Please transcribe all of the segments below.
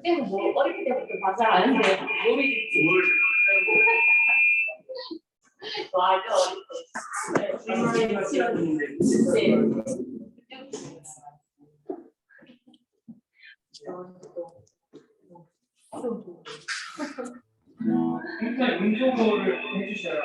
쌤은 뭐 어릴 때부터 잘 아는데 몸이 좋지. 맞아. 일단 운동을 해주셔야.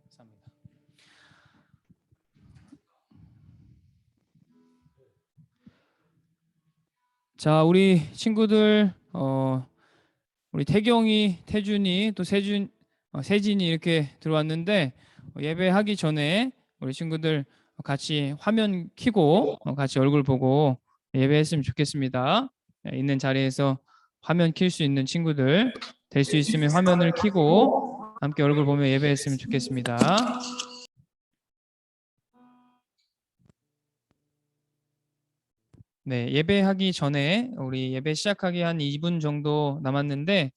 감사합니다. 자, 우리 친구들, 우리 태경이, 태준이, 또 세진이 이렇게 들어왔는데 예배하기 전에 우리 친구들 같이 화면 켜고 같이 얼굴 보고 예배했으면 좋겠습니다. 있는 자리에서 화면 켤 수 있는 친구들 될 수 있으면 화면을 켜고 함께 얼굴 보며 예배했으면 좋겠습니다. 네, 예배하기 전에 우리 예배 시작하기 한 2분 정도 남았는데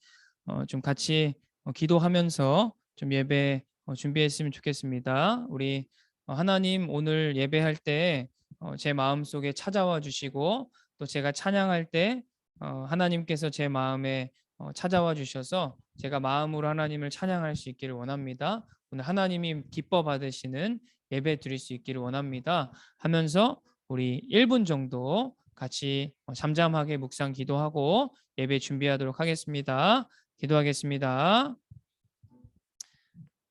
좀 같이 기도하면서 좀 예배 준비했으면 좋겠습니다. 우리 하나님 오늘 예배할 때 제 마음속에 찾아와 주시고 또 제가 찬양할 때 하나님께서 제 마음에 찾아와 주셔서 제가 마음으로 하나님을 찬양할 수 있기를 원합니다. 오늘 하나님이 기뻐 받으시는 예배 드릴 수 있기를 원합니다. 하면서 우리 1분 정도 같이 잠잠하게 묵상 기도하고 예배 준비하도록 하겠습니다. 기도하겠습니다.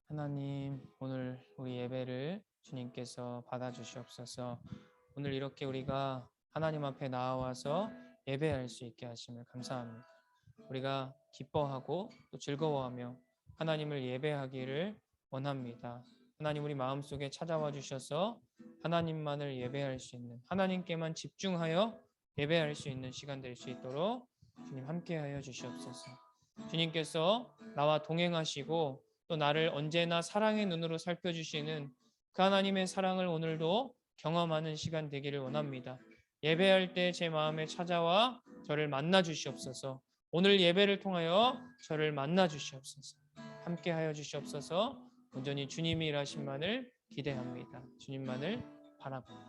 하나님, 오늘 우리 예배를 주님께서 받아주시옵소서. 오늘 이렇게 우리가 하나님 앞에 나와서 예배할 수 있게 하심을 감사합니다. 우리가 기뻐하고 또 즐거워하며 하나님을 예배하기를 원합니다. 하나님 우리 마음속에 찾아와 주셔서 하나님만을 예배할 수 있는, 하나님께만 집중하여 예배할 수 있는 시간 될 수 있도록 주님 함께하여 주시옵소서. 주님께서 나와 동행하시고 또 나를 언제나 사랑의 눈으로 살펴주시는 그 하나님의 사랑을 오늘도 경험하는 시간 되기를 원합니다. 예배할 때 제 마음에 찾아와 저를 만나 주시옵소서. 오늘 예배를 통하여 저를 만나 주시옵소서. 함께하여 주시옵소서. 온전히 주님이 일하신만을 기대합니다. 주님만을 바라봅니다.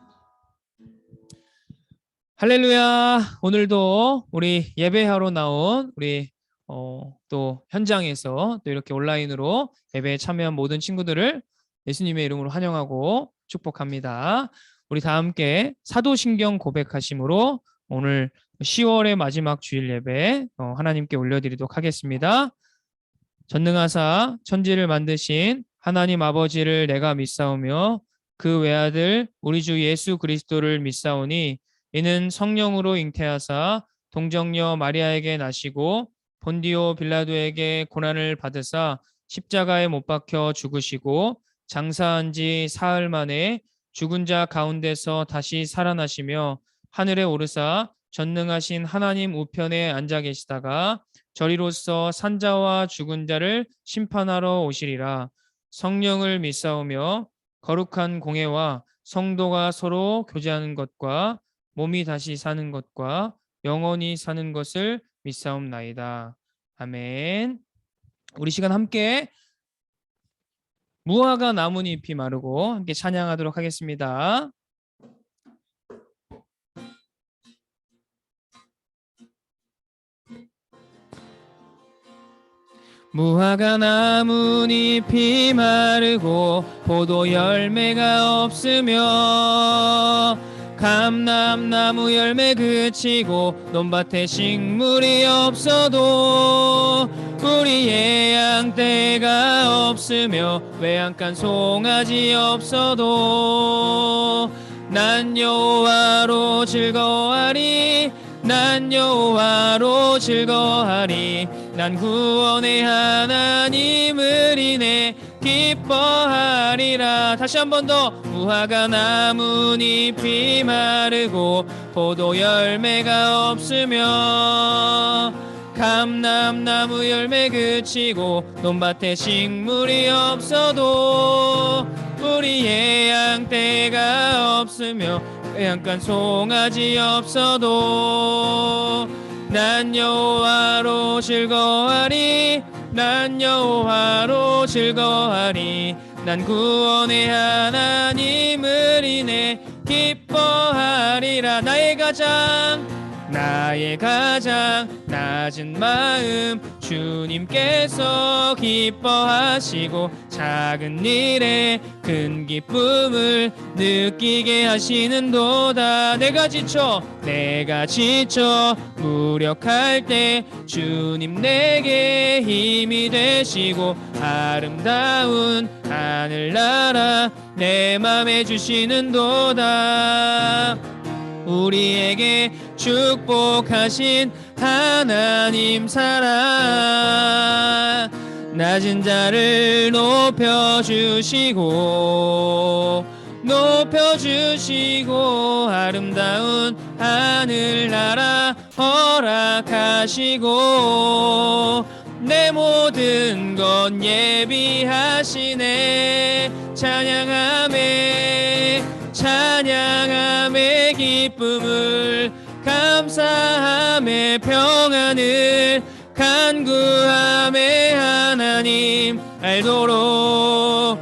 할렐루야. 오늘도 우리 예배하러 나온 우리 또 현장에서 또 이렇게 온라인으로 예배에 참여한 모든 친구들을 예수님의 이름으로 환영하고 축복합니다. 우리 다 함께 사도신경 고백하심으로 오늘 10월의 마지막 주일 예배 하나님께 올려드리도록 하겠습니다. 전능하사 천지를 만드신 하나님 아버지를 내가 믿사오며 그 외아들 우리 주 예수 그리스도를 믿사오니 이는 성령으로 잉태하사 동정녀 마리아에게 나시고 본디오 빌라도에게 고난을 받으사 십자가에 못 박혀 죽으시고 장사한 지 사흘 만에 죽은 자 가운데서 다시 살아나시며 하늘에 오르사 전능하신 하나님 우편에 앉아 계시다가 저리로서 산자와 죽은 자를 심판하러 오시리라. 성령을 믿사오며 거룩한 공회와 성도가 서로 교제하는 것과 몸이 다시 사는 것과 영원히 사는 것을 믿사옵나이다. 아멘. 우리 시간 함께 무화과 나뭇잎이 마르고 함께 찬양하도록 하겠습니다. 무화과 나뭇잎이 마르고 포도 열매가 없으며 감람나무 열매 그치고 논밭에 식물이 없어도 우리의 양떼가 없으며 외양간 송아지 없어도 난 여호와로 즐거워하리 난 여호와로 즐거워하리 난 구원의 하나님을 인해 기뻐하리라. 다시 한 번 더. 무화과 나뭇잎이 마르고 포도 열매가 없으며 감람나무 열매 그치고 논밭에 식물이 없어도 우리의 양떼가 없으며 외양간 송아지 없어도 난 여호와로 즐거워하리 난 여호와로 즐거워하리 난 구원의 하나님을 인해 기뻐하리라. 나의 가장 낮은 마음 주님께서 기뻐하시고 작은 일에 큰 기쁨을 느끼게 하시는도다. 내가 지쳐 무력할 때 주님 내게 힘이 되시고 아름다운 하늘나라 내 맘에 주시는도다. 우리에게 축복하신 하나님 사랑 낮은 자를 높여주시고 아름다운 하늘나라 허락하시고 내 모든 것 예비하시네. 찬양함에 기쁨을 감사함에 평안을 간구함에 하나님 알도록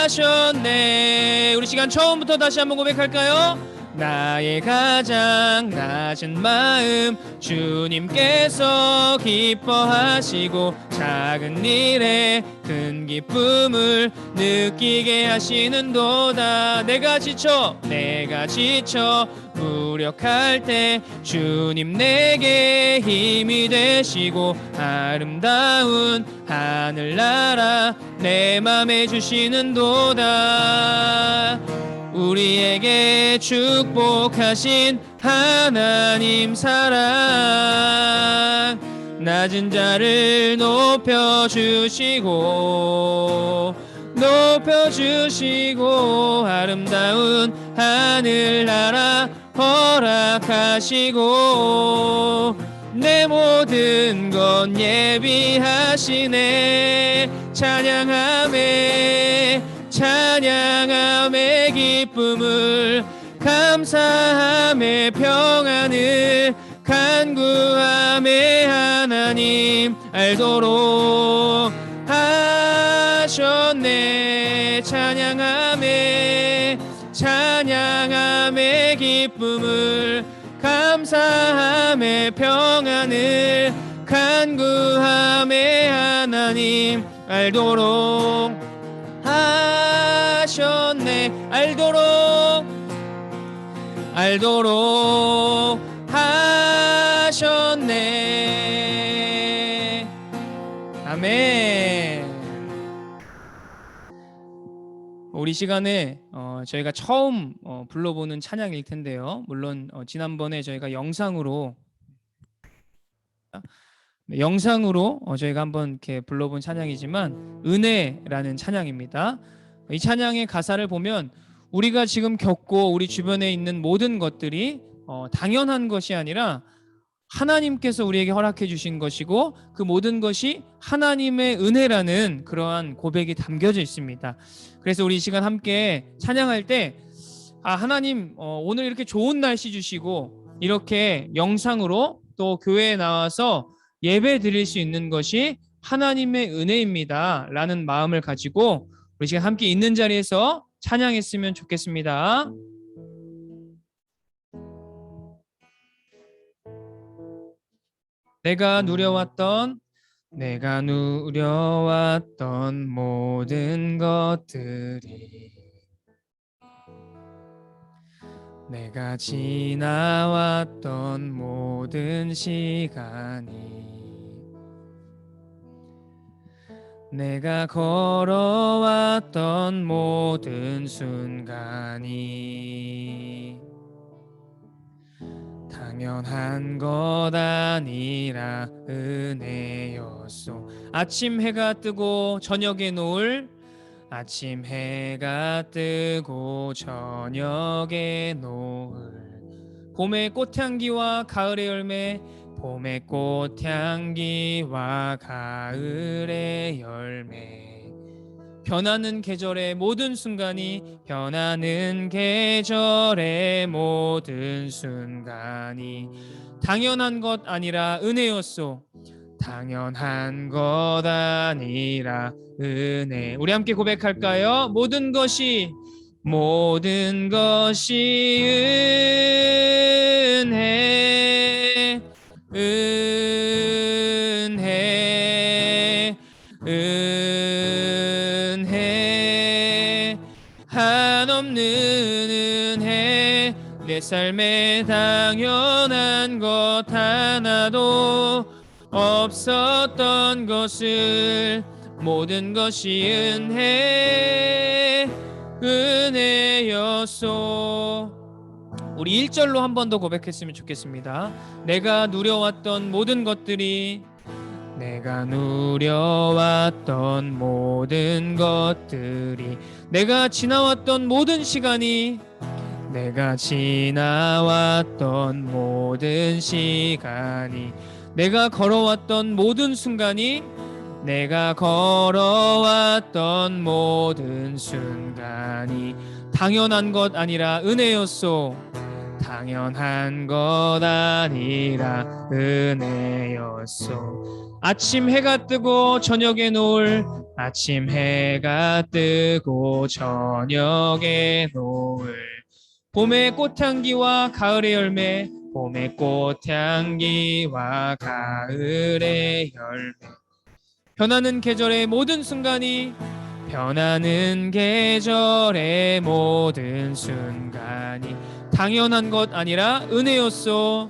하셨네. 우리 시간 처음부터 다시 한번 고백할까요? 나의 가장 낮은 마음 주님께서 기뻐하시고 작은 일에 큰 기쁨을 느끼게 하시는도다. 내가 지쳐 무력할 때 주님 내게 힘이 되시고 아름다운 하늘나라 내 맘에 주시는도다. 우리에게 축복하신 하나님 사랑 낮은 자를 높여주시고 아름다운 하늘나라 허락하시고 내 모든 것 예비하시네. 찬양함에 기쁨을 감사함에 평안을 간구함에 하나님 알도록 하셨네. 찬양함에 기쁨을 감사함에 평안을 간구함에 하나님 알도록 하셨네. 알도록 하셨네. 아멘. 우리 시간에 저희가 처음 불러보는 찬양일 텐데요. 물론 지난번에 저희가 영상으로 저희가 한번 이렇게 불러본 찬양이지만 은혜라는 찬양입니다. 이 찬양의 가사를 보면 우리가 지금 겪고 우리 주변에 있는 모든 것들이 당연한 것이 아니라 하나님께서 우리에게 허락해 주신 것이고 그 모든 것이 하나님의 은혜라는 그러한 고백이 담겨져 있습니다. 그래서 우리 이 시간 함께 찬양할 때 하나님 오늘 이렇게 좋은 날씨 주시고 이렇게 영상으로 또 교회에 나와서 예배 드릴 수 있는 것이 하나님의 은혜입니다 라는 마음을 가지고 우리 시간 함께 있는 자리에서 찬양했으면 좋겠습니다. 내가 누려왔던 내가 누려왔던 모든 것들이 내가 지나왔던 모든 시간이 내가 걸어왔던 모든 순간이 당연한 것 아니라 은혜였소. 아침 해가 뜨고 저녁에 노을, 아침 해가 뜨고 저녁에 노을, 봄의 꽃향기와 가을의 열매, 봄의 꽃향기와 가을의 열매, 변하는 계절의 모든 순간이, 변하는 계절의 모든 순간이 당연한 것 아니라 은혜였소. 당연한 것 아니라 은혜. 우리 함께 고백할까요? 모든 것이 은혜, 은혜, 은혜, 한없는 은혜. 내 삶에 당연한 것 하나도 없었던 것을, 모든 것이 은혜, 은혜였소. 우리 1절로 한 번 더 고백했으면 좋겠습니다. 내가 누려왔던 모든 것들이, 내가 누려왔던 모든 것들이, 내가 지나왔던 모든 시간이, 내가 지나왔던 모든 시간이, 내가 걸어왔던 모든 순간이, 내가 걸어왔던 모든 순간이 당연한 것 아니라 은혜였소. 당연한 것 아니라 은혜였소. 아침 해가 뜨고 저녁에 노을, 아침 해가 뜨고 저녁에 노을, 봄의 꽃향기와 가을의 열매, 봄의 꽃향기와 가을의 열매, 변하는 계절의 모든 순간이, 변하는 계절의 모든 순간이 당연한 것 아니라 은혜였소.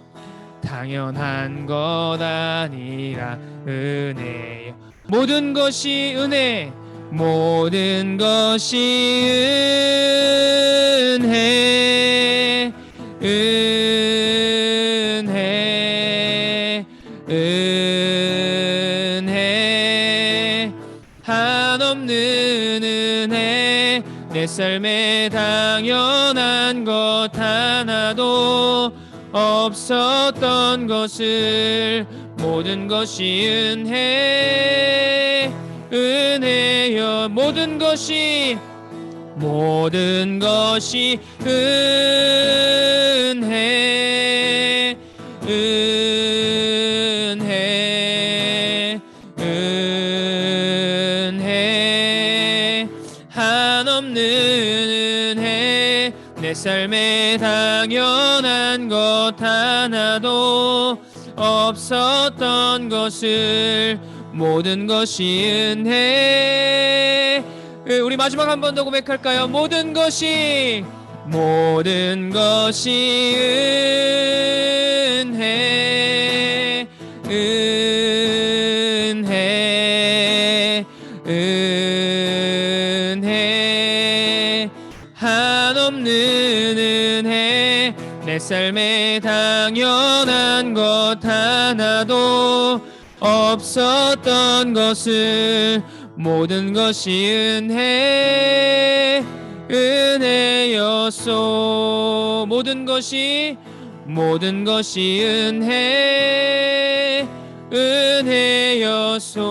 당연한 것 아니라 은혜요. 모든 것이 은혜, 모든 것이 은혜, 은혜, 은혜, 한없는 은혜. 내 삶에 당연한 것 하나도 없었던 것을, 모든 것이 은혜, 은혜여. 모든 것이, 모든 것이 은혜, 은혜, 은혜, 한없는 은혜. 내 삶에 당연한 것 하나도 없었던 것을, 모든 것이 은혜. 우리 마지막 한 번 더 고백할까요? 모든 것이, 모든 것이 은혜, 은혜, 은혜, 한없는 은혜. 내 삶에 당연한 것 하나도 없었던 것을, 모든 것이 은혜, 은혜였소. 모든 것이, 모든 것이 은혜, 은혜였소.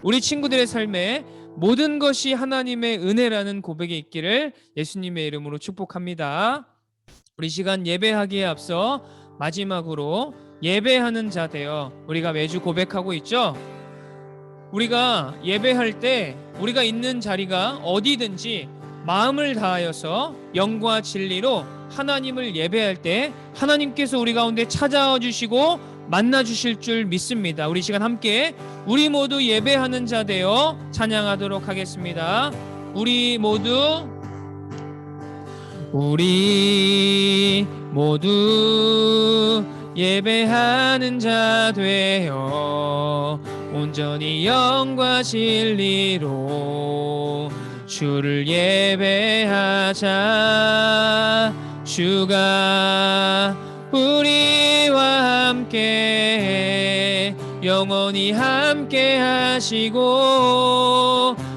우리 친구들의 삶에 모든 것이 하나님의 은혜라는 고백이 있기를 예수님의 이름으로 축복합니다. 우리 시간 예배하기에 앞서 마지막으로 예배하는 자 되어 우리가 매주 고백하고 있죠. 우리가 예배할 때 우리가 있는 자리가 어디든지 마음을 다하여서 영과 진리로 하나님을 예배할 때 하나님께서 우리 가운데 찾아와 주시고 만나 주실 줄 믿습니다. 우리 시간 함께 우리 모두 예배하는 자 되어 찬양하도록 하겠습니다. 우리 모두 예배하는 자 되어 온전히 영과 진리로 주를 예배하자. 주가 우리와 함께 영원히 함께 하시고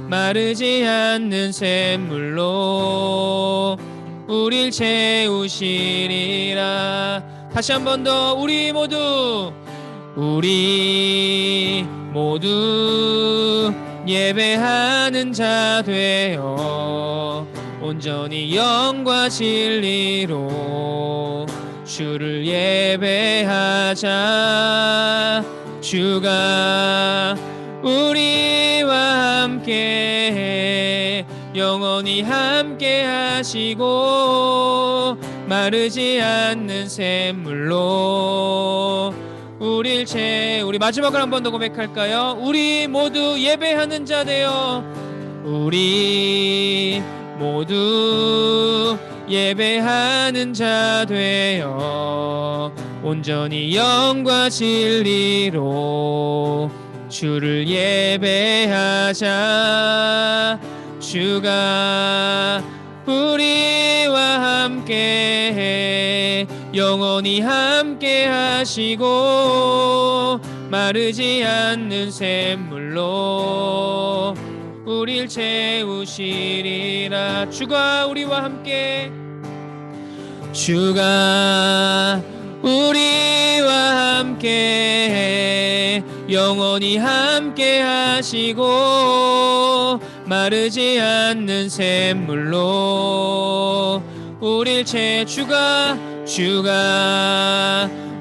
마르지 않는 샘물로 우릴 채우시리라. 다시 한 번 더 우리 모두 예배하는 자 되어 온전히 영과 진리로 주를 예배하자. 주가 우리와 함께 영원히 함께 하시고 마르지 않는 샘물로 우릴 우리 마지막으로 한 번 더 고백할까요? 우리 모두 예배하는 자 되어 우리 모두 예배하는 자 되어 온전히 영과 진리로 주를 예배하자. 주가 우리와 함께 영원히 함께 하시고 마르지 않는 샘물로 우릴 채우시리라. 주가 우리와 함께 영원히 함께 하시고 마르지 않는 샘물로 우릴 주가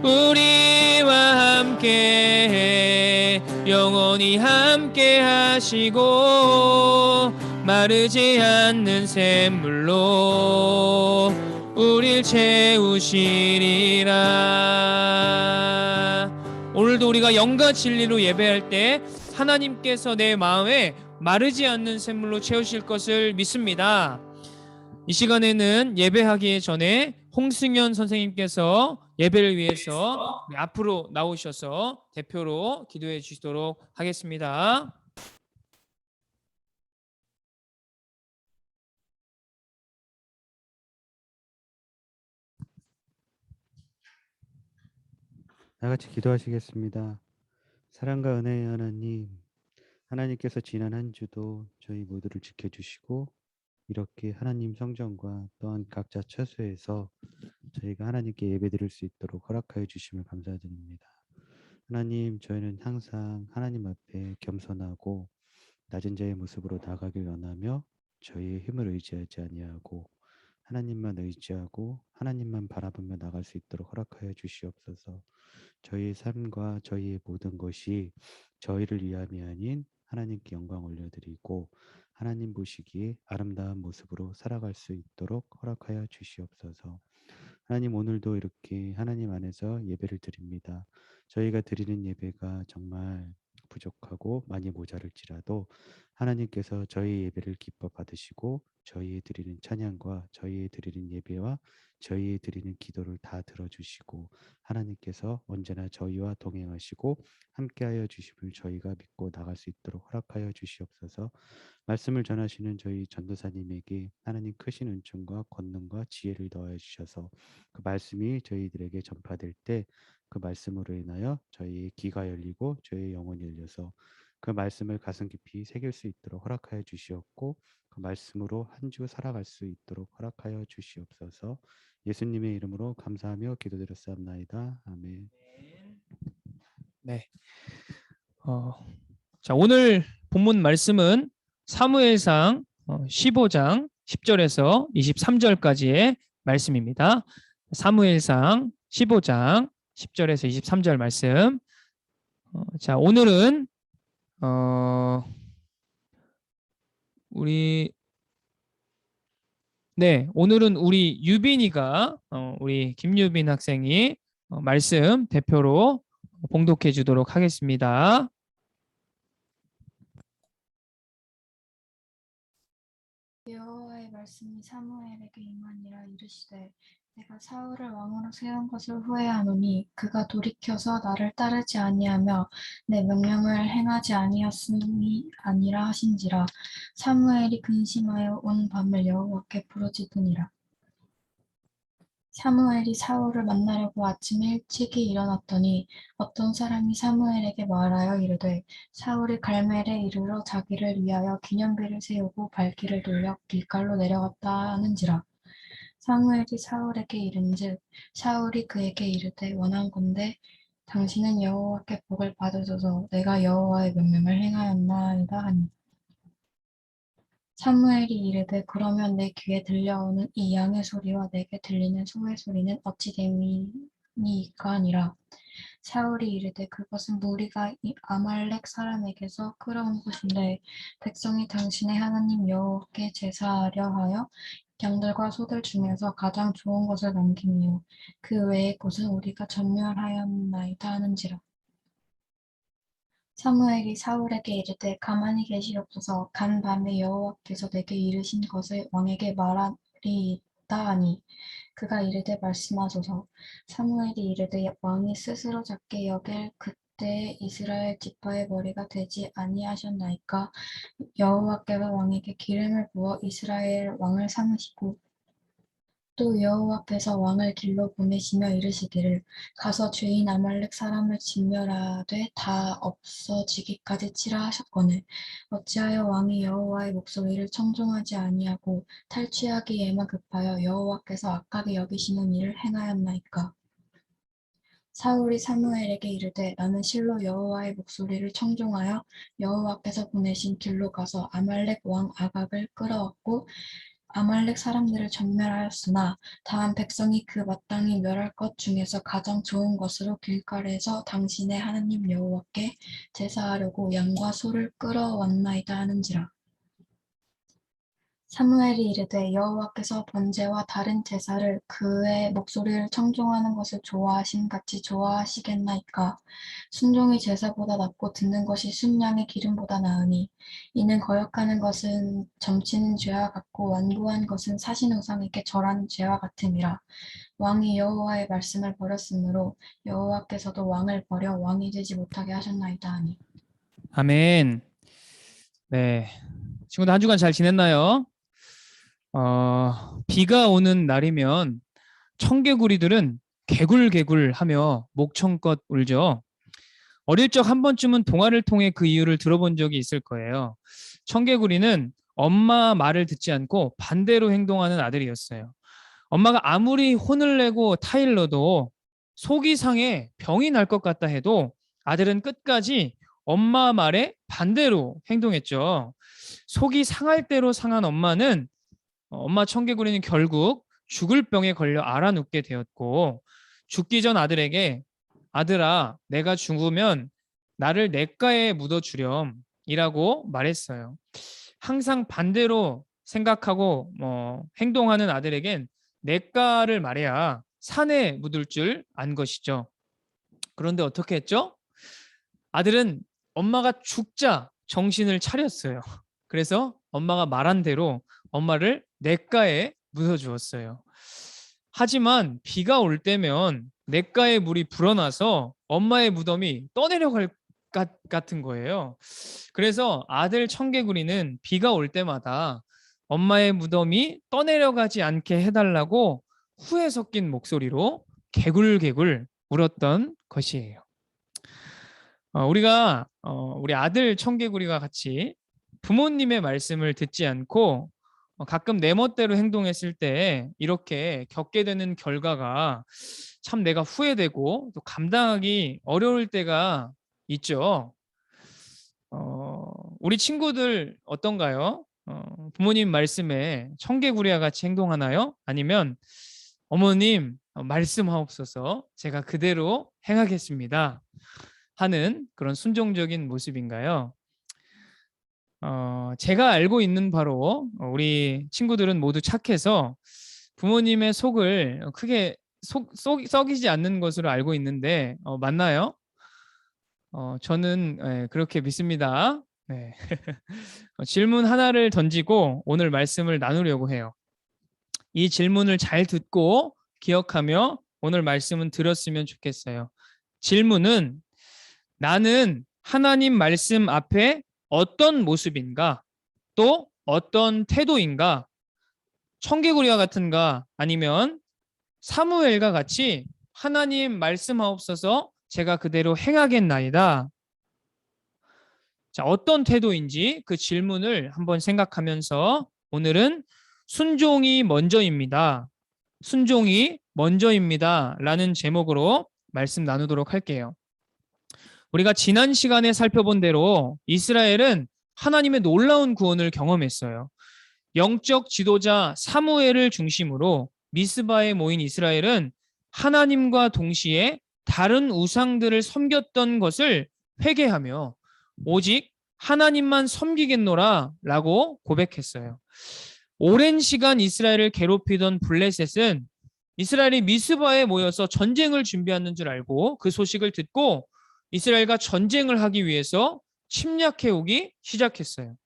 우리와 함께 영원히 함께 하시고 마르지 않는 샘물로 우릴 채우시리라. 오늘도 우리가 영과 진리로 예배할 때 하나님께서 내 마음에 마르지 않는 샘물로 채우실 것을 믿습니다. 이 시간에는 예배하기 전에 홍승현 선생님께서 예배를 위해서 앞으로 나오셔서 대표로 기도해 주시도록 하겠습니다. 다같이 기도하시겠습니다. 사랑과 은혜의 하나님, 하나님께서 지난 한 주도 저희 모두를 지켜주시고 이렇게 하나님 성전과 또한 각자 처소에서 저희가 하나님께 예배드릴 수 있도록 허락하여 주심을 감사드립니다. 하나님, 저희는 항상 하나님 앞에 겸손하고 낮은 자의 모습으로 나가길 원하며 저희의 힘을 의지하지 아니하고 하나님만 의지하고 하나님만 바라보며 나갈 수 있도록 허락하여 주시옵소서. 저희의 삶과 저희의 모든 것이 저희를 위함이 아닌 하나님께 영광 올려드리고 하나님 보시기에 아름다운 모습으로 살아갈 수 있도록 허락하여 주시옵소서. 하나님, 오늘도 이렇게 하나님 안에서 예배를 드립니다. 저희가 드리는 예배가 정말 부족하고 많이 모자랄지라도 하나님께서 저희 예배를 기뻐 받으시고 저희의 드리는 찬양과 저희의 드리는 예배와 저희의 드리는 기도를 다 들어주시고 하나님께서 언제나 저희와 동행하시고 함께하여 주심을 저희가 믿고 나갈 수 있도록 허락하여 주시옵소서. 말씀을 전하시는 저희 전도사님에게 하나님 크신 은총과 권능과 지혜를 더하여 주셔서 그 말씀이 저희들에게 전파될 때 그 말씀으로 인하여 저희의 귀가 열리고 저희의 영혼이 열려서 그 말씀을 가슴 깊이 새길 수 있도록 허락하여 주시옵고 그 말씀으로 한 주 살아갈 수 있도록 허락하여 주시옵소서. 예수님의 이름으로 감사하며 기도드렸사옵나이다. 아멘. 네. 자, 오늘 본문 말씀은 사무엘상 15장 10절에서 23절까지의 말씀입니다. 사무엘상 15장 10절에서 23절 말씀. 자, 오늘은 오늘은 우리 유빈이가 우리 김유빈 학생이 말씀 대표로 봉독해 주도록 하겠습니다. 여호와의 말씀이 사무엘에게 임하니라. 이르시되 내가 사울을 왕으로 세운 것을 후회하노니 그가 돌이켜서 나를 따르지 아니하며 내 명령을 행하지 아니하였음이 아니라 하신지라. 사무엘이 근심하여 온 밤을 여호와께 부르짖으니라. 사무엘이 사울을 만나려고 아침에 일찍이 일어났더니 어떤 사람이 사무엘에게 말하여 이르되 사울이 갈멜에 이르러 자기를 위하여 기념비를 세우고 발길을 돌려 길갈로 내려갔다 하는지라. 사무엘이 사울에게 이른즉 사울이 그에게 이르되 원하건대 당신은 여호와께 복을 받으소서. 내가 여호와의 명령을 행하였나이다 하니. 사무엘이 이르되 그러면 내 귀에 들려오는 이 양의 소리와 내게 들리는 소의 소리는 어찌 됨이니까 하니라. 사울이 이르되 그것은 무리가 이 아말렉 사람에게서 끌어온 것인데 백성이 당신의 하나님 여호와께 제사하려 하여 양들과 소들 중에서 가장 좋은 것을 남기며 그 외의 곳은 우리가 전멸하였나이다 하는지라. 사무엘이 사울에게 이르되 가만히 계시옵소서. 간 밤에 여호와께서 내게 이르신 것을 왕에게 말하리이다 하니 그가 이르되 말씀하소서. 사무엘이 이르되 왕이 스스로 작게 여길 그때에 이스라엘 지파의 머리가 되지 아니하셨나이까. 여호와께서 왕에게 기름을 부어 이스라엘 왕을 삼으시고 또 여호와께서 왕을 길로 보내시며 이르시기를 가서 죄인 아말렉 사람을 진멸하되 다 없어지기까지 치라 하셨거늘 어찌하여 왕이 여호와의 목소리를 청종하지 아니하고 탈취하기에만 급하여 여호와께서 악하게 여기시는 일을 행하였나이까. 사울이 사무엘에게 이르되 나는 실로 여호와의 목소리를 청종하여 여호와께서 보내신 길로 가서 아말렉 왕 아각을 끌어왔고 아말렉 사람들을 전멸하였으나 다만 백성이 그 마땅히 멸할 것 중에서 가장 좋은 것으로 길갈에서 당신의 하나님 여호와께 제사하려고 양과 소를 끌어왔나이다 하는지라. 사무엘이 이르되 여호와께서 번제와 다른 제사를 그의 목소리를 청종하는 것을 좋아하심 같이 좋아하시겠나이까. 순종이 제사보다 낫고 듣는 것이 순양의 기름보다 나으니 이는 거역하는 것은 점치는 죄와 같고 완고한 것은 사신 우상에게 절하는 죄와 같음이라. 왕이 여호와의 말씀을 버렸으므로 여호와께서도 왕을 버려 왕이 되지 못하게 하셨나이다 하니. 아멘. 네, 친구들 한 주간 잘 지냈나요? 비가 오는 날이면 청개구리들은 개굴개굴하며 목청껏 울죠. 어릴 적 한 번쯤은 동화를 통해 그 이유를 들어본 적이 있을 거예요. 청개구리는 엄마 말을 듣지 않고 반대로 행동하는 아들이었어요. 엄마가 아무리 혼을 내고 타일러도 속이 상해 병이 날 것 같다 해도 아들은 끝까지 엄마 말에 반대로 행동했죠. 속이 상할 대로 상한 엄마는 엄마 청개구리는 결국 죽을 병에 걸려 앓아 눕게 되었고 죽기 전 아들에게 아들아 내가 죽으면 나를 냇가에 묻어주렴 이라고 말했어요. 항상 반대로 생각하고 행동하는 아들에겐 냇가를 말해야 산에 묻을 줄 안 것이죠. 그런데 어떻게 했죠? 아들은 엄마가 죽자 정신을 차렸어요. 그래서 엄마가 말한 대로 엄마를 냇가에 묻어주었어요. 하지만 비가 올 때면 냇가에 물이 불어나서 엄마의 무덤이 떠내려갈 같은 거예요. 그래서 아들 청개구리는 비가 올 때마다 엄마의 무덤이 떠내려가지 않게 해달라고 후회 섞인 목소리로 개굴개굴 울었던 것이에요. 우리가 우리 아들 청개구리가 같이 부모님의 말씀을 듣지 않고 가끔 내 멋대로 행동했을 때 이렇게 겪게 되는 결과가 참 내가 후회되고 또 감당하기 어려울 때가 있죠. 우리 친구들 어떤가요? 부모님 말씀에 청개구리와 같이 행동하나요? 아니면 어머님 말씀하옵소서 제가 그대로 행하겠습니다 하는 그런 순종적인 모습인가요? 제가 알고 있는 바로 우리 친구들은 모두 착해서 부모님의 속을 크게 썩이지 않는 것으로 알고 있는데 맞나요? 저는 그렇게 믿습니다. 네. 질문 하나를 던지고 오늘 말씀을 나누려고 해요. 이 질문을 잘 듣고 기억하며 오늘 말씀은 들었으면 좋겠어요. 질문은 나는 하나님 말씀 앞에 어떤 모습인가? 또 어떤 태도인가? 청개구리와 같은가? 아니면 사무엘과 같이 하나님 말씀하옵소서 제가 그대로 행하겠나이다. 자, 어떤 태도인지 그 질문을 한번 생각하면서 오늘은 순종이 먼저입니다. 순종이 먼저입니다. 라는 제목으로 말씀 나누도록 할게요. 우리가 지난 시간에 살펴본 대로 이스라엘은 하나님의 놀라운 구원을 경험했어요. 영적 지도자 사무엘을 중심으로 미스바에 모인 이스라엘은 하나님과 동시에 다른 우상들을 섬겼던 것을 회개하며 오직 하나님만 섬기겠노라 라고 고백했어요. 오랜 시간 이스라엘을 괴롭히던 블레셋은 이스라엘이 미스바에 모여서 전쟁을 준비하는 줄 알고 그 소식을 듣고 이스라엘과 전쟁을 하기 위해서 침략해오기 시작했어요.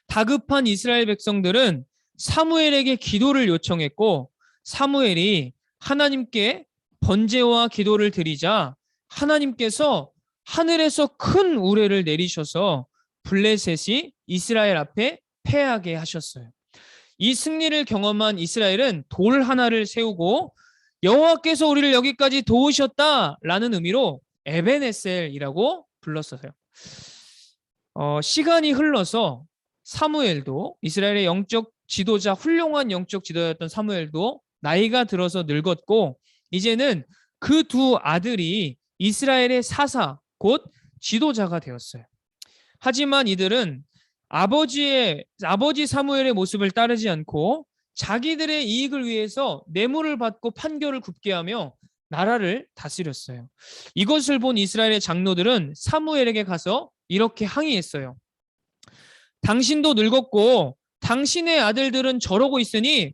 다급한 이스라엘 백성들은 사무엘에게 기도를 요청했고 사무엘이 하나님께 번제와 기도를 드리자 하나님께서 하늘에서 큰 우레를 내리셔서 블레셋이 이스라엘 앞에 패하게 하셨어요. 이 승리를 경험한 이스라엘은 돌 하나를 세우고 여호와께서 우리를 여기까지 도우셨다라는 의미로 에벤에셀이라고 불렀어요. 시간이 흘러서 사무엘도 이스라엘의 영적 지도자, 훌륭한 영적 지도자였던 사무엘도 나이가 들어서 늙었고 이제는 그 두 아들이 이스라엘의 사사, 곧 지도자가 되었어요. 하지만 이들은 아버지 사무엘의 모습을 따르지 않고 자기들의 이익을 위해서 뇌물을 받고 판결을 굽게 하며 나라를 다스렸어요. 이것을 본 이스라엘의 장로들은 사무엘에게 가서 이렇게 항의했어요. 당신도 늙었고 당신의 아들들은 저러고 있으니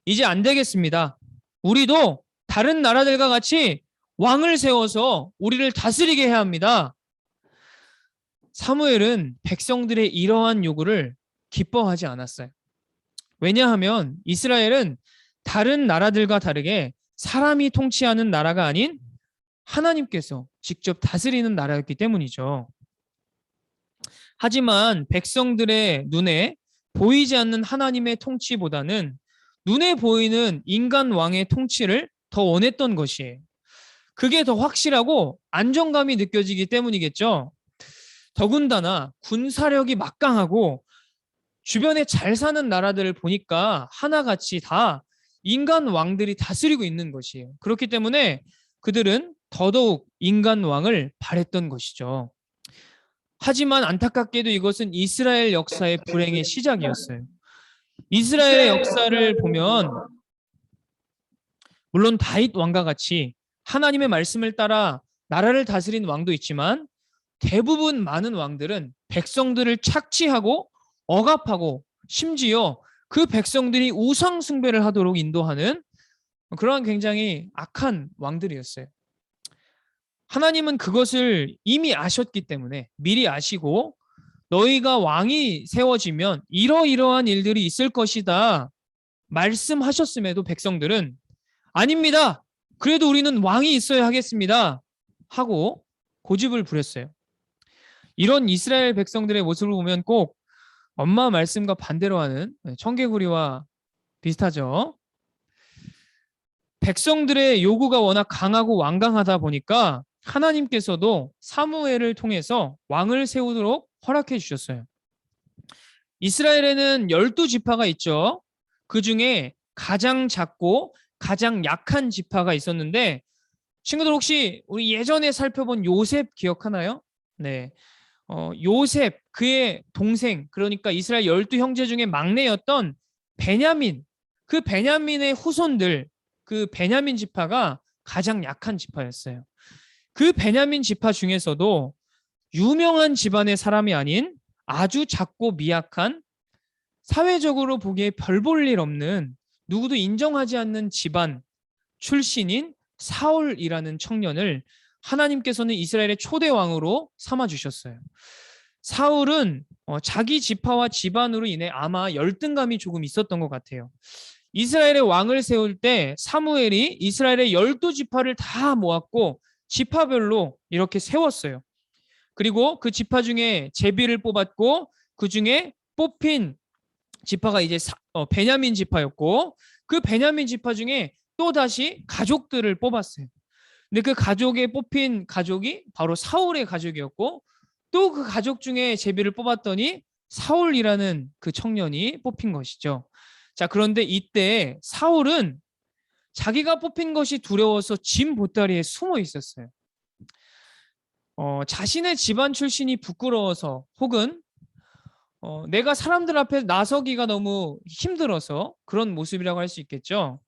이제 안 되겠습니다. 우리도 다른 나라들과 같이 왕을 세워서 우리를 다스리게 해야 합니다. 사무엘은 백성들의 이러한 요구를 기뻐하지 않았어요. 왜냐하면 이스라엘은 다른 나라들과 다르게 사람이 통치하는 나라가 아닌 하나님께서 직접 다스리는 나라였기 때문이죠. 하지만 백성들의 눈에 보이지 않는 하나님의 통치보다는 눈에 보이는 인간 왕의 통치를 더 원했던 것이에요. 그게 더 확실하고 안정감이 느껴지기 때문이겠죠. 더군다나 군사력이 막강하고 주변에 잘 사는 나라들을 보니까 하나같이 다 인간 왕들이 다스리고 있는 것이에요. 그렇기 때문에 그들은 더더욱 인간 왕을 바랬던 것이죠. 하지만 안타깝게도 이것은 이스라엘 역사의 불행의 시작이었어요. 이스라엘의 역사를 보면 물론 다윗 왕과 같이 하나님의 말씀을 따라 나라를 다스린 왕도 있지만 대부분 많은 왕들은 백성들을 착취하고 억압하고 심지어 그 백성들이 우상 숭배를 하도록 인도하는 그러한 굉장히 악한 왕들이었어요. 하나님은 그것을 이미 아셨기 때문에 미리 아시고 너희가 왕이 세워지면 이러이러한 일들이 있을 것이다 말씀하셨음에도 백성들은 아닙니다. 그래도 우리는 왕이 있어야 하겠습니다 하고 고집을 부렸어요. 이런 이스라엘 백성들의 모습을 보면 꼭 엄마 말씀과 반대로 하는 청개구리와 비슷하죠. 백성들의 요구가 워낙 강하고 완강하다 보니까 하나님께서도 사무엘을 통해서 왕을 세우도록 허락해 주셨어요. 이스라엘에는 12지파가 있죠. 그 중에 가장 작고 가장 약한 지파가 있었는데 친구들 혹시 우리 예전에 살펴본 요셉 기억하나요? 네. 요셉 그의 동생 그러니까 이스라엘 12형제 중에 막내였던 베냐민 그 베냐민의 후손들 그 베냐민 지파가 가장 약한 지파였어요. 그 베냐민 지파 중에서도 유명한 집안의 사람이 아닌 아주 작고 미약한 사회적으로 보기에 별 볼 일 없는 누구도 인정하지 않는 집안 출신인 사울이라는 청년을 하나님께서는 이스라엘의 초대 왕으로 삼아 주셨어요. 사울은 자기 지파와 집안으로 인해 아마 열등감이 조금 있었던 것 같아요. 이스라엘의 왕을 세울 때 사무엘이 이스라엘의 12지파를 다 모았고 지파별로 이렇게 세웠어요. 그리고 그 지파 중에 제비를 뽑았고 그 중에 뽑힌 지파가 이제 베냐민 지파였고 그 베냐민 지파 중에 또 다시 가족들을 뽑았어요. 근데 그 가족에 뽑힌 가족이 바로 사울의 가족이었고 또 그 가족 중에 제비를 뽑았더니 사울이라는 그 청년이 뽑힌 것이죠. 자, 그런데 이때 사울은 자기가 뽑힌 것이 두려워서 짐 보따리에 숨어 있었어요. 자신의 집안 출신이 부끄러워서 혹은 내가 사람들 앞에 나서기가 너무 힘들어서 그런 모습이라고 할 수 있겠죠.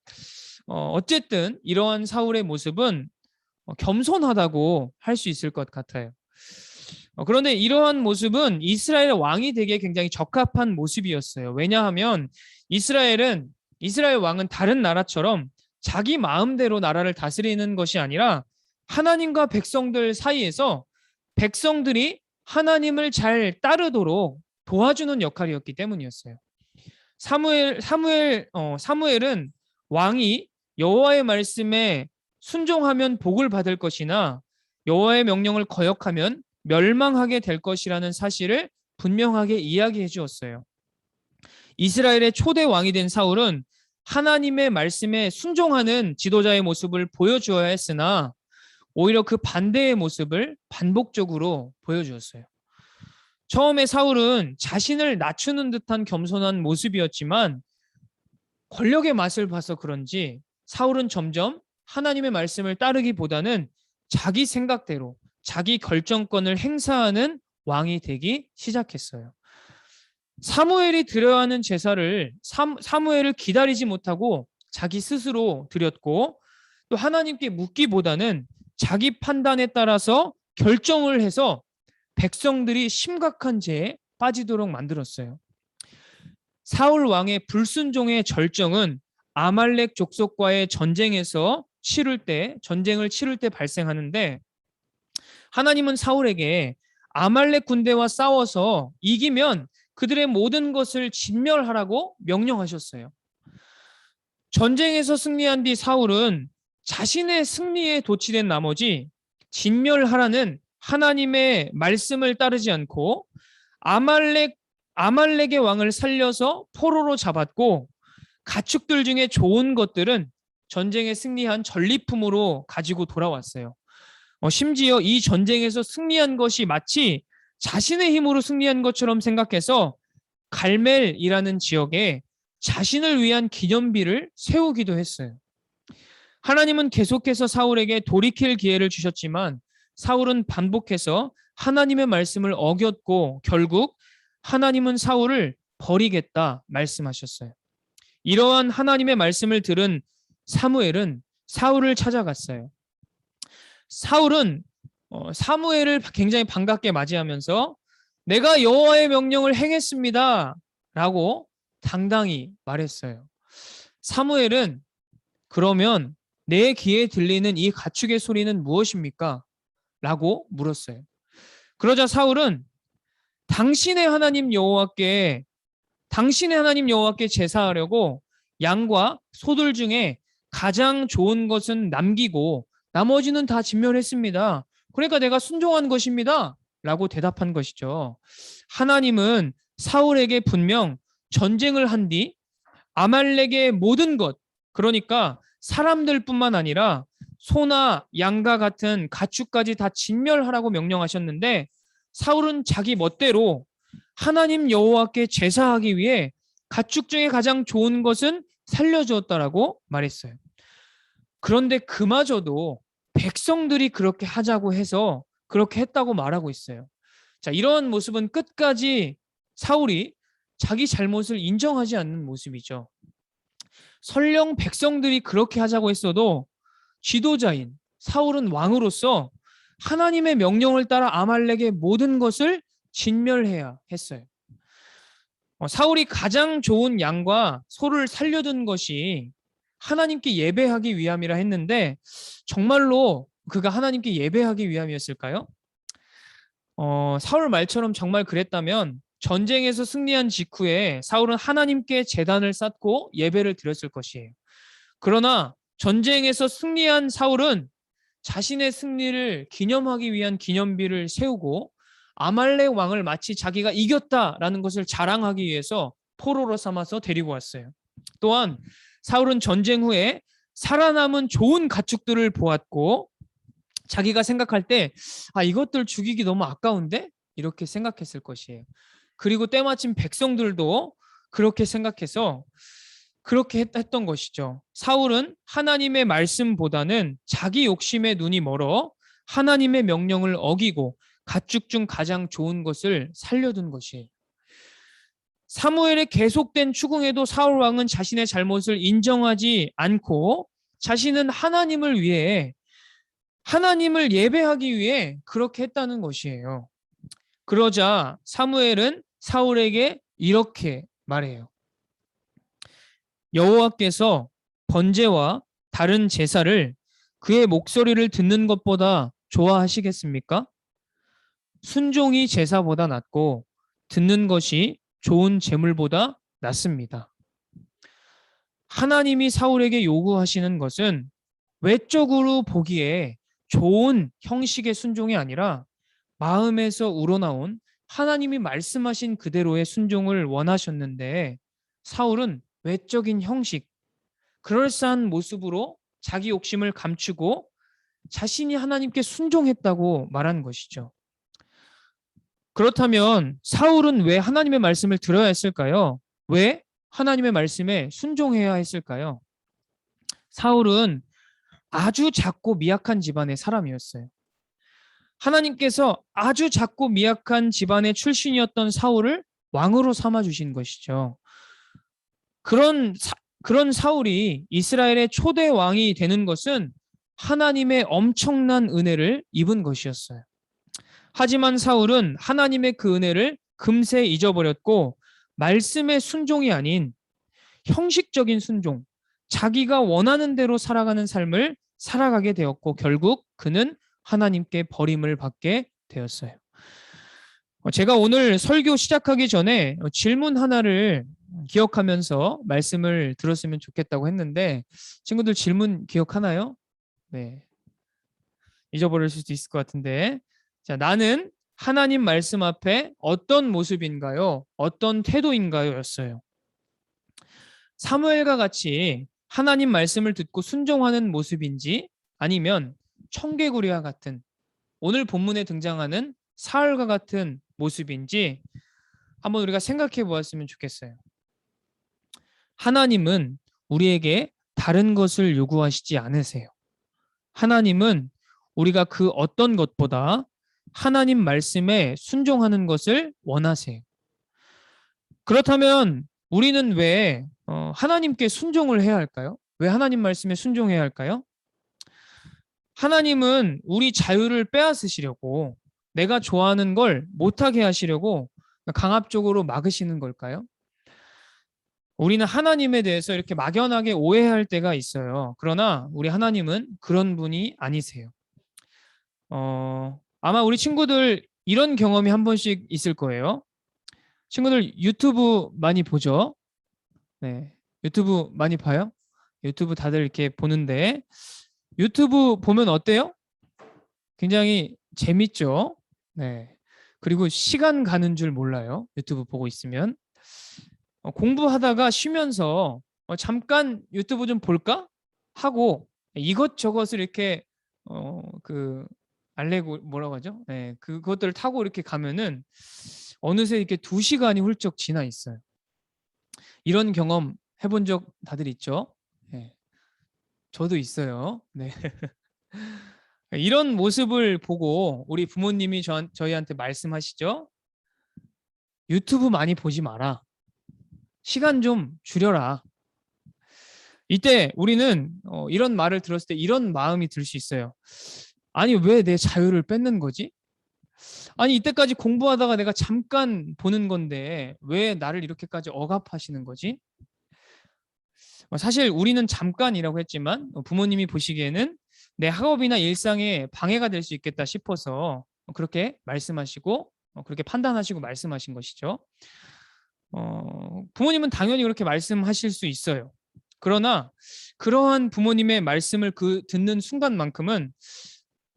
어쨌든 이러한 사울의 모습은 겸손하다고 할 수 있을 것 같아요. 그런데 이러한 모습은 이스라엘 왕이 되기에 굉장히 적합한 모습이었어요. 왜냐하면 이스라엘 왕은 다른 나라처럼 자기 마음대로 나라를 다스리는 것이 아니라 하나님과 백성들 사이에서 백성들이 하나님을 잘 따르도록 도와주는 역할이었기 때문이었어요. 사무엘은 왕이 여호와의 말씀에 순종하면 복을 받을 것이나 여호와의 명령을 거역하면 멸망하게 될 것이라는 사실을 분명하게 이야기해 주었어요. 이스라엘의 초대 왕이 된 사울은 하나님의 말씀에 순종하는 지도자의 모습을 보여주어야 했으나 오히려 그 반대의 모습을 반복적으로 보여주었어요. 처음에 사울은 자신을 낮추는 듯한 겸손한 모습이었지만 권력의 맛을 봐서 그런지 사울은 점점 하나님의 말씀을 따르기보다는 자기 생각대로 자기 결정권을 행사하는 왕이 되기 시작했어요. 사무엘이 드려야 하는 제사를 사무엘을 기다리지 못하고 자기 스스로 드렸고 또 하나님께 묻기보다는 자기 판단에 따라서 결정을 해서 백성들이 심각한 죄에 빠지도록 만들었어요. 사울 왕의 불순종의 절정은 아말렉 족속과의 전쟁을 치를 때 발생하는데 하나님은 사울에게 아말렉 군대와 싸워서 이기면 그들의 모든 것을 진멸하라고 명령하셨어요. 전쟁에서 승리한 뒤 사울은 자신의 승리에 도취된 나머지 진멸하라는 하나님의 말씀을 따르지 않고 아말렉의 왕을 살려서 포로로 잡았고 가축들 중에 좋은 것들은 전쟁에 승리한 전리품으로 가지고 돌아왔어요. 심지어 이 전쟁에서 승리한 것이 마치 자신의 힘으로 승리한 것처럼 생각해서 갈멜이라는 지역에 자신을 위한 기념비를 세우기도 했어요. 하나님은 계속해서 사울에게 돌이킬 기회를 주셨지만 사울은 반복해서 하나님의 말씀을 어겼고 결국 하나님은 사울을 버리겠다 말씀하셨어요. 이러한 하나님의 말씀을 들은 사무엘은 사울을 찾아갔어요. 사울은 사무엘을 굉장히 반갑게 맞이하면서 내가 여호와의 명령을 행했습니다 라고 당당히 말했어요. 사무엘은 그러면 내 귀에 들리는 이 가축의 소리는 무엇입니까? 라고 물었어요. 그러자 사울은 당신의 하나님 여호와께 제사하려고 양과 소들 중에 가장 좋은 것은 남기고 나머지는 다 진멸했습니다. 그러니까 내가 순종한 것입니다. 라고 대답한 것이죠. 하나님은 사울에게 분명 전쟁을 한 뒤 아말렉의 모든 것, 그러니까 사람들뿐만 아니라 소나 양과 같은 가축까지 다 진멸하라고 명령하셨는데 사울은 자기 멋대로 하나님 여호와께 제사하기 위해 가축 중에 가장 좋은 것은 살려주었다라고 말했어요. 그런데 그마저도 백성들이 그렇게 하자고 해서 그렇게 했다고 말하고 있어요. 자, 이런 모습은 끝까지 사울이 자기 잘못을 인정하지 않는 모습이죠. 설령 백성들이 그렇게 하자고 했어도 지도자인 사울은 왕으로서 하나님의 명령을 따라 아말렉의 모든 것을 진멸해야 했어요. 사울이 가장 좋은 양과 소를 살려둔 것이 하나님께 예배하기 위함이라 했는데 정말로 그가 하나님께 예배하기 위함이었을까요? 사울 말처럼 정말 그랬다면 전쟁에서 승리한 직후에 사울은 하나님께 제단을 쌓고 예배를 드렸을 것이에요. 그러나 전쟁에서 승리한 사울은 자신의 승리를 기념하기 위한 기념비를 세우고 아말렉 왕을 마치 자기가 이겼다라는 것을 자랑하기 위해서 포로로 삼아서 데리고 왔어요. 또한 사울은 전쟁 후에 살아남은 좋은 가축들을 보았고 자기가 생각할 때 이것들 죽이기 너무 아까운데? 이렇게 생각했을 것이에요. 그리고 때마침 백성들도 그렇게 생각해서 그렇게 했던 것이죠. 사울은 하나님의 말씀보다는 자기 욕심에 눈이 멀어 하나님의 명령을 어기고 가축 중 가장 좋은 것을 살려둔 것이에요. 사무엘의 계속된 추궁에도 사울 왕은 자신의 잘못을 인정하지 않고 자신은 하나님을 위해 하나님을 예배하기 위해 그렇게 했다는 것이에요. 그러자 사무엘은 사울에게 이렇게 말해요. 여호와께서 번제와 다른 제사를 그의 목소리를 듣는 것보다 좋아하시겠습니까? 순종이 제사보다 낫고 듣는 것이 좋은 제물보다 낫습니다. 하나님이 사울에게 요구하시는 것은 외적으로 보기에 좋은 형식의 순종이 아니라 마음에서 우러나온 하나님이 말씀하신 그대로의 순종을 원하셨는데 사울은 외적인 형식, 그럴싸한 모습으로 자기 욕심을 감추고 자신이 하나님께 순종했다고 말한 것이죠. 그렇다면 사울은 왜 하나님의 말씀을 들어야 했을까요? 왜 하나님의 말씀에 순종해야 했을까요? 사울은 아주 작고 미약한 집안의 사람이었어요. 하나님께서 아주 작고 미약한 집안의 출신이었던 사울을 왕으로 삼아주신 것이죠. 그런 사울이 이스라엘의 초대 왕이 되는 것은 하나님의 엄청난 은혜를 입은 것이었어요. 하지만 사울은 하나님의 그 은혜를 금세 잊어버렸고 말씀의 순종이 아닌 형식적인 순종, 자기가 원하는 대로 살아가는 삶을 살아가게 되었고 결국 그는 하나님께 버림을 받게 되었어요. 제가 오늘 설교 시작하기 전에 질문 하나를 기억하면서 말씀을 들었으면 좋겠다고 했는데 친구들 질문 기억하나요? 네. 잊어버릴 수도 있을 것 같은데 자, 나는 하나님 말씀 앞에 어떤 모습인가요? 어떤 태도인가요? 였어요. 사무엘과 같이 하나님 말씀을 듣고 순종하는 모습인지 아니면 청개구리와 같은 오늘 본문에 등장하는 사울과 같은 모습인지 한번 우리가 생각해 보았으면 좋겠어요. 하나님은 우리에게 다른 것을 요구하시지 않으세요. 하나님은 우리가 그 어떤 것보다 하나님 말씀에 순종하는 것을 원하세요. 그렇다면 우리는 왜 하나님께 순종을 해야 할까요? 왜 하나님 말씀에 순종해야 할까요? 하나님은 우리 자유를 빼앗으시려고 내가 좋아하는 걸 못하게 하시려고 강압적으로 막으시는 걸까요? 우리는 하나님에 대해서 이렇게 막연하게 오해할 때가 있어요. 그러나 우리 하나님은 그런 분이 아니세요. 아마 우리 친구들 이런 경험이 한 번씩 있을 거예요. 친구들 유튜브 많이 보죠? 네, 유튜브 많이 봐요? 유튜브 다들 이렇게 보는데 유튜브 보면 어때요? 굉장히 재밌죠? 네. 그리고 시간 가는 줄 몰라요. 유튜브 보고 있으면. 공부하다가 쉬면서 잠깐 유튜브 좀 볼까? 하고 이것저것을 이렇게 알레고 뭐라고 하죠? 네, 그것들을 타고 이렇게 가면은 어느새 이렇게 2시간이 훌쩍 지나 있어요. 이런 경험 해본 적 다들 있죠? 네. 저도 있어요. 네. 이런 모습을 보고 우리 부모님이 저희한테 말씀하시죠. 유튜브 많이 보지 마라. 시간 좀 줄여라. 이때 우리는 이런 말을 들었을 때 이런 마음이 들 수 있어요. 아니 왜 내 자유를 뺏는 거지? 아니 이때까지 공부하다가 내가 잠깐 보는 건데 왜 나를 이렇게까지 억압하시는 거지? 사실 우리는 잠깐이라고 했지만 부모님이 보시기에는 내 학업이나 일상에 방해가 될 수 있겠다 싶어서 그렇게 말씀하시고 그렇게 판단하시고 말씀하신 것이죠. 부모님은 당연히 그렇게 말씀하실 수 있어요. 그러나 그러한 부모님의 말씀을 듣는 순간만큼은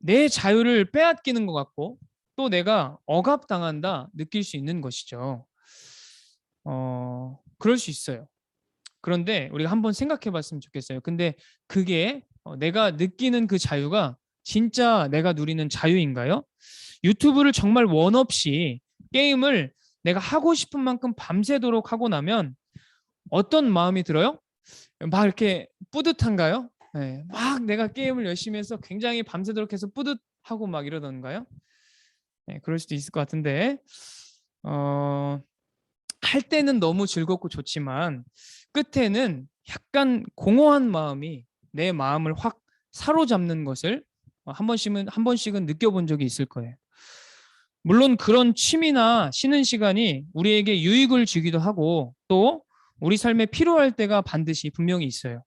내 자유를 빼앗기는 것 같고 또 내가 억압당한다 느낄 수 있는 것이죠. 그럴 수 있어요. 그런데 우리가 한번 생각해 봤으면 좋겠어요. 근데 그게 내가 느끼는 그 자유가 진짜 내가 누리는 자유인가요? 유튜브를 정말 원 없이 게임을 내가 하고 싶은 만큼 밤새도록 하고 나면 어떤 마음이 들어요? 막 이렇게 뿌듯한가요? 네, 막 내가 게임을 열심히 해서 굉장히 밤새도록 해서 뿌듯하고 막 이러던가요? 네, 그럴 수도 있을 것 같은데 할 때는 너무 즐겁고 좋지만 끝에는 약간 공허한 마음이 내 마음을 확 사로잡는 것을 한 번씩은 느껴본 적이 있을 거예요. 물론 그런 취미나 쉬는 시간이 우리에게 유익을 주기도 하고 또 우리 삶에 필요할 때가 반드시 분명히 있어요.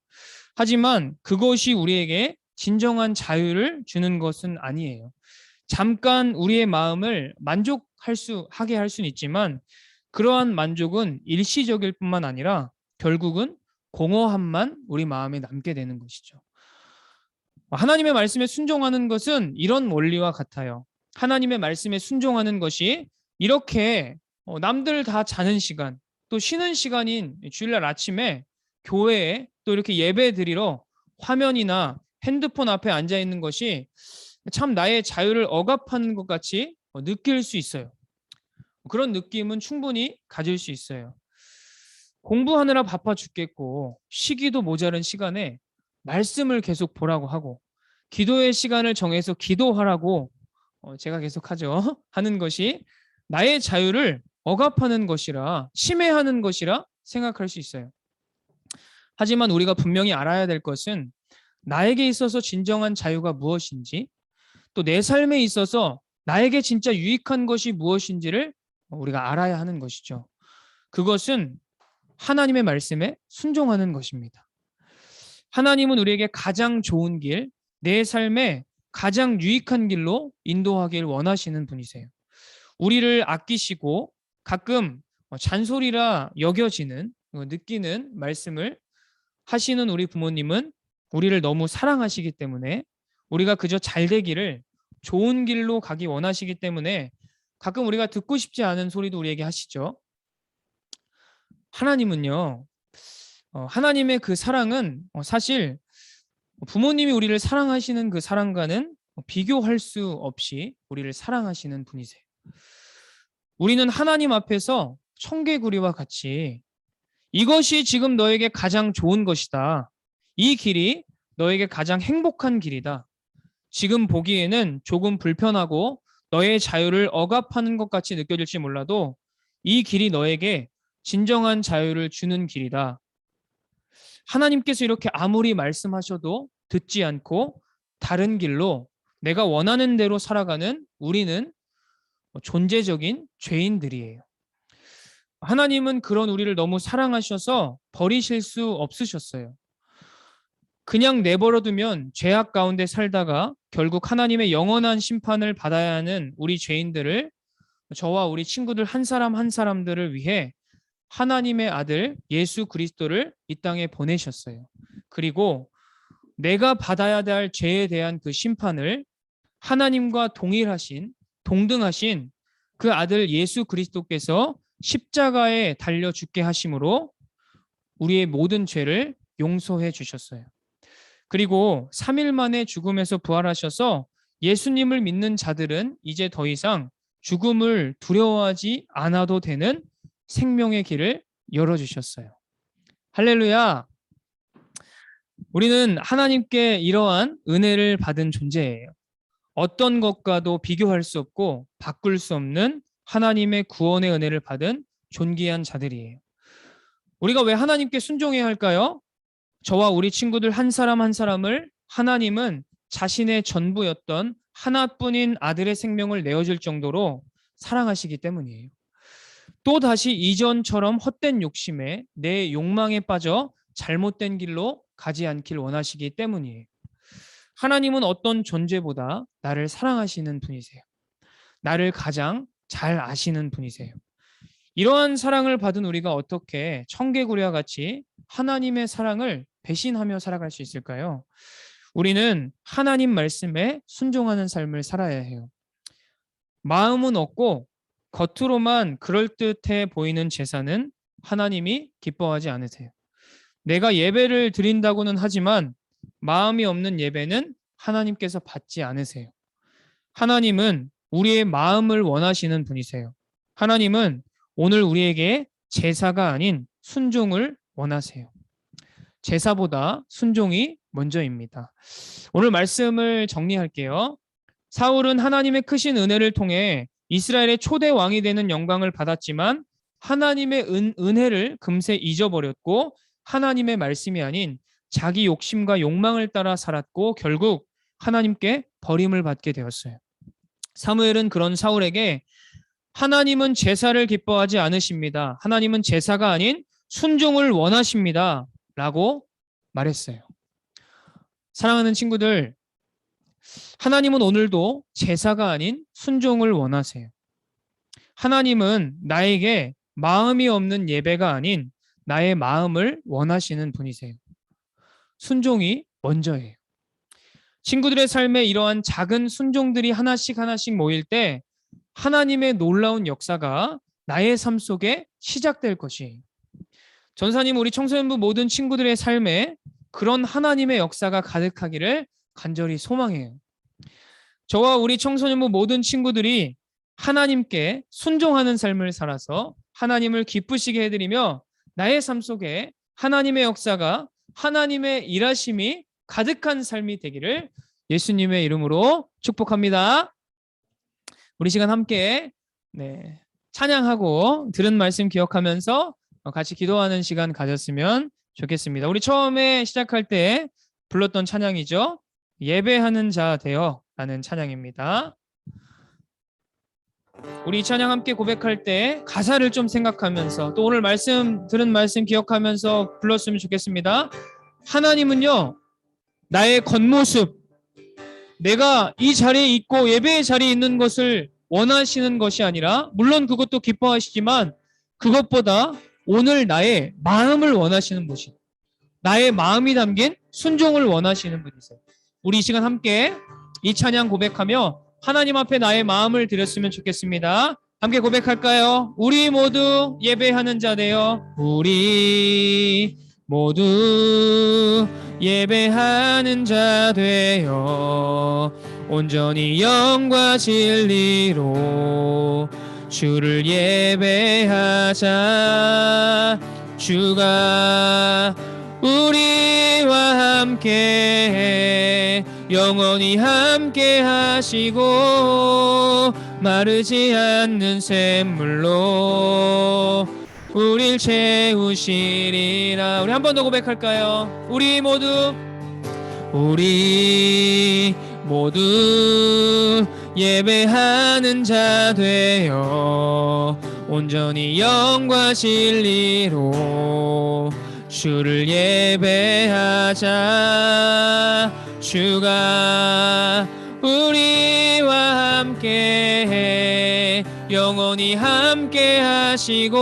하지만 그것이 우리에게 진정한 자유를 주는 것은 아니에요. 잠깐 우리의 마음을 만족하게 할 수는 있지만 그러한 만족은 일시적일 뿐만 아니라 결국은 공허함만 우리 마음에 남게 되는 것이죠. 하나님의 말씀에 순종하는 것은 이런 원리와 같아요. 하나님의 말씀에 순종하는 것이 이렇게 남들 다 자는 시간, 또 쉬는 시간인 주일날 아침에 교회에 또 이렇게 예배 드리러 화면이나 핸드폰 앞에 앉아 있는 것이 참 나의 자유를 억압하는 것 같이 느낄 수 있어요. 그런 느낌은 충분히 가질 수 있어요. 공부하느라 바빠 죽겠고 쉬기도 모자른 시간에 말씀을 계속 보라고 하고 기도의 시간을 정해서 기도하라고 제가 계속 하죠. 하는 것이 나의 자유를 억압하는 것이라 침해하는 것이라 생각할 수 있어요. 하지만 우리가 분명히 알아야 될 것은 나에게 있어서 진정한 자유가 무엇인지 또 내 삶에 있어서 나에게 진짜 유익한 것이 무엇인지를 우리가 알아야 하는 것이죠. 그것은 하나님의 말씀에 순종하는 것입니다. 하나님은 우리에게 가장 좋은 길, 내 삶에 가장 유익한 길로 인도하길 원하시는 분이세요. 우리를 아끼시고 가끔 잔소리라 여겨지는 느끼는 말씀을 하시는 우리 부모님은 우리를 너무 사랑하시기 때문에 우리가 그저 잘 되기를 좋은 길로 가기 원하시기 때문에 가끔 우리가 듣고 싶지 않은 소리도 우리에게 하시죠. 하나님은요, 하나님의 그 사랑은 사실 부모님이 우리를 사랑하시는 그 사랑과는 비교할 수 없이 우리를 사랑하시는 분이세요. 우리는 하나님 앞에서 청개구리와 같이 이것이 지금 너에게 가장 좋은 것이다. 이 길이 너에게 가장 행복한 길이다. 지금 보기에는 조금 불편하고 너의 자유를 억압하는 것 같이 느껴질지 몰라도 이 길이 너에게 진정한 자유를 주는 길이다. 하나님께서 이렇게 아무리 말씀하셔도 듣지 않고 다른 길로 내가 원하는 대로 살아가는 우리는 존재적인 죄인들이에요. 하나님은 그런 우리를 너무 사랑하셔서 버리실 수 없으셨어요. 그냥 내버려두면 죄악 가운데 살다가 결국 하나님의 영원한 심판을 받아야 하는 우리 죄인들을 저와 우리 친구들 한 사람 한 사람들을 위해 하나님의 아들 예수 그리스도를 이 땅에 보내셨어요. 그리고 내가 받아야 할 죄에 대한 그 심판을 하나님과 동등하신 그 아들 예수 그리스도께서 십자가에 달려 죽게 하심으로 우리의 모든 죄를 용서해 주셨어요. 그리고 3일 만에 죽음에서 부활하셔서 예수님을 믿는 자들은 이제 더 이상 죽음을 두려워하지 않아도 되는 생명의 길을 열어주셨어요. 할렐루야! 우리는 하나님께 이러한 은혜를 받은 존재예요. 어떤 것과도 비교할 수 없고 바꿀 수 없는 하나님의 구원의 은혜를 받은 존귀한 자들이에요. 우리가 왜 하나님께 순종해야 할까요? 저와 우리 친구들 한 사람 한 사람을 하나님은 자신의 전부였던 하나뿐인 아들의 생명을 내어줄 정도로 사랑하시기 때문이에요. 또 다시 이전처럼 헛된 욕심에 내 욕망에 빠져 잘못된 길로 가지 않길 원하시기 때문이에요. 하나님은 어떤 존재보다 나를 사랑하시는 분이세요. 나를 가장 잘 아시는 분이세요. 이러한 사랑을 받은 우리가 어떻게 청개구리와 같이 하나님의 사랑을 배신하며 살아갈 수 있을까요? 우리는 하나님 말씀에 순종하는 삶을 살아야 해요. 마음은 없고 겉으로만 그럴듯해 보이는 제사는 하나님이 기뻐하지 않으세요. 내가 예배를 드린다고는 하지만 마음이 없는 예배는 하나님께서 받지 않으세요. 하나님은 우리의 마음을 원하시는 분이세요. 하나님은 오늘 우리에게 제사가 아닌 순종을 원하세요. 제사보다 순종이 먼저입니다. 오늘 말씀을 정리할게요. 사울은 하나님의 크신 은혜를 통해 이스라엘의 초대 왕이 되는 영광을 받았지만 하나님의 은혜를 금세 잊어버렸고 하나님의 말씀이 아닌 자기 욕심과 욕망을 따라 살았고 결국 하나님께 버림을 받게 되었어요. 사무엘은 그런 사울에게 하나님은 제사를 기뻐하지 않으십니다. 하나님은 제사가 아닌 순종을 원하십니다. 라고 말했어요. 사랑하는 친구들, 하나님은 오늘도 제사가 아닌 순종을 원하세요. 하나님은 나에게 마음이 없는 예배가 아닌 나의 마음을 원하시는 분이세요. 순종이 먼저예요. 친구들의 삶에 이러한 작은 순종들이 하나씩 모일 때 하나님의 놀라운 역사가 나의 삶 속에 시작될 것이에요. 전사님, 우리 청소년부 모든 친구들의 삶에 그런 하나님의 역사가 가득하기를 간절히 소망해요. 저와 우리 청소년부 모든 친구들이 하나님께 순종하는 삶을 살아서 하나님을 기쁘시게 해드리며 나의 삶 속에 하나님의 역사가, 하나님의 일하심이 가득한 삶이 되기를 예수님의 이름으로 축복합니다. 우리 시간 함께 찬양하고 들은 말씀 기억하면서 같이 기도하는 시간 가졌으면 좋겠습니다. 우리 처음에 시작할 때 불렀던 찬양이죠. 예배하는 자 되어 라는 찬양입니다. 우리 이 찬양 함께 고백할 때 가사를 좀 생각하면서 또 오늘 들은 말씀 기억하면서 불렀으면 좋겠습니다. 하나님은요, 나의 겉모습, 내가 이 자리에 있고 예배의 자리에 있는 것을 원하시는 것이 아니라, 물론 그것도 기뻐하시지만 그것보다 오늘 나의 마음을 원하시는 분이세요. 나의 마음이 담긴 순종을 원하시는 분이세요. 우리 이 시간 함께 이 찬양 고백하며 하나님 앞에 나의 마음을 드렸으면 좋겠습니다. 함께 고백할까요? 우리 모두 예배하는 자 되어, 우리 모두 예배하는 자 되어 온전히 영과 진리로 주를 예배하자. 주가 우리와 함께 영원히 함께 하시고 마르지 않는 샘물로 우릴 채우시리라. 우리 한 번 더 고백할까요? 우리 모두 예배하는 자 되어 온전히 영과 진리로 주를 예배하자. 주가 우리와 함께 영원히 함께 하시고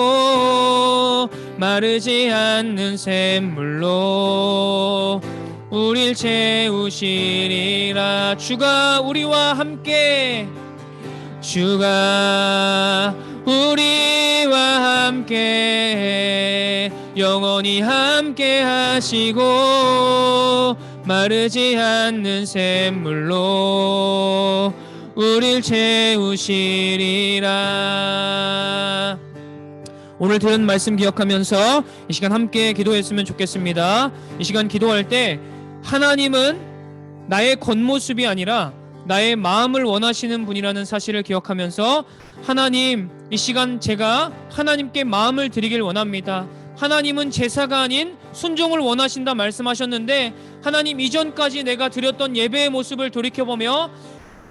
마르지 않는 샘물로 우릴 채우시리라. 주가 우리와 함께, 주가 우리와 함께 영원히 함께 하시고 마르지 않는 샘물로 우릴 채우시리라. 오늘 들은 말씀 기억하면서 이 시간 함께 기도했으면 좋겠습니다. 이 시간 기도할 때 하나님은 나의 겉모습이 아니라 나의 마음을 원하시는 분이라는 사실을 기억하면서, 하나님, 이 시간 제가 하나님께 마음을 드리길 원합니다. 하나님은 제사가 아닌 순종을 원하신다 말씀하셨는데, 하나님, 이전까지 내가 드렸던 예배의 모습을 돌이켜보며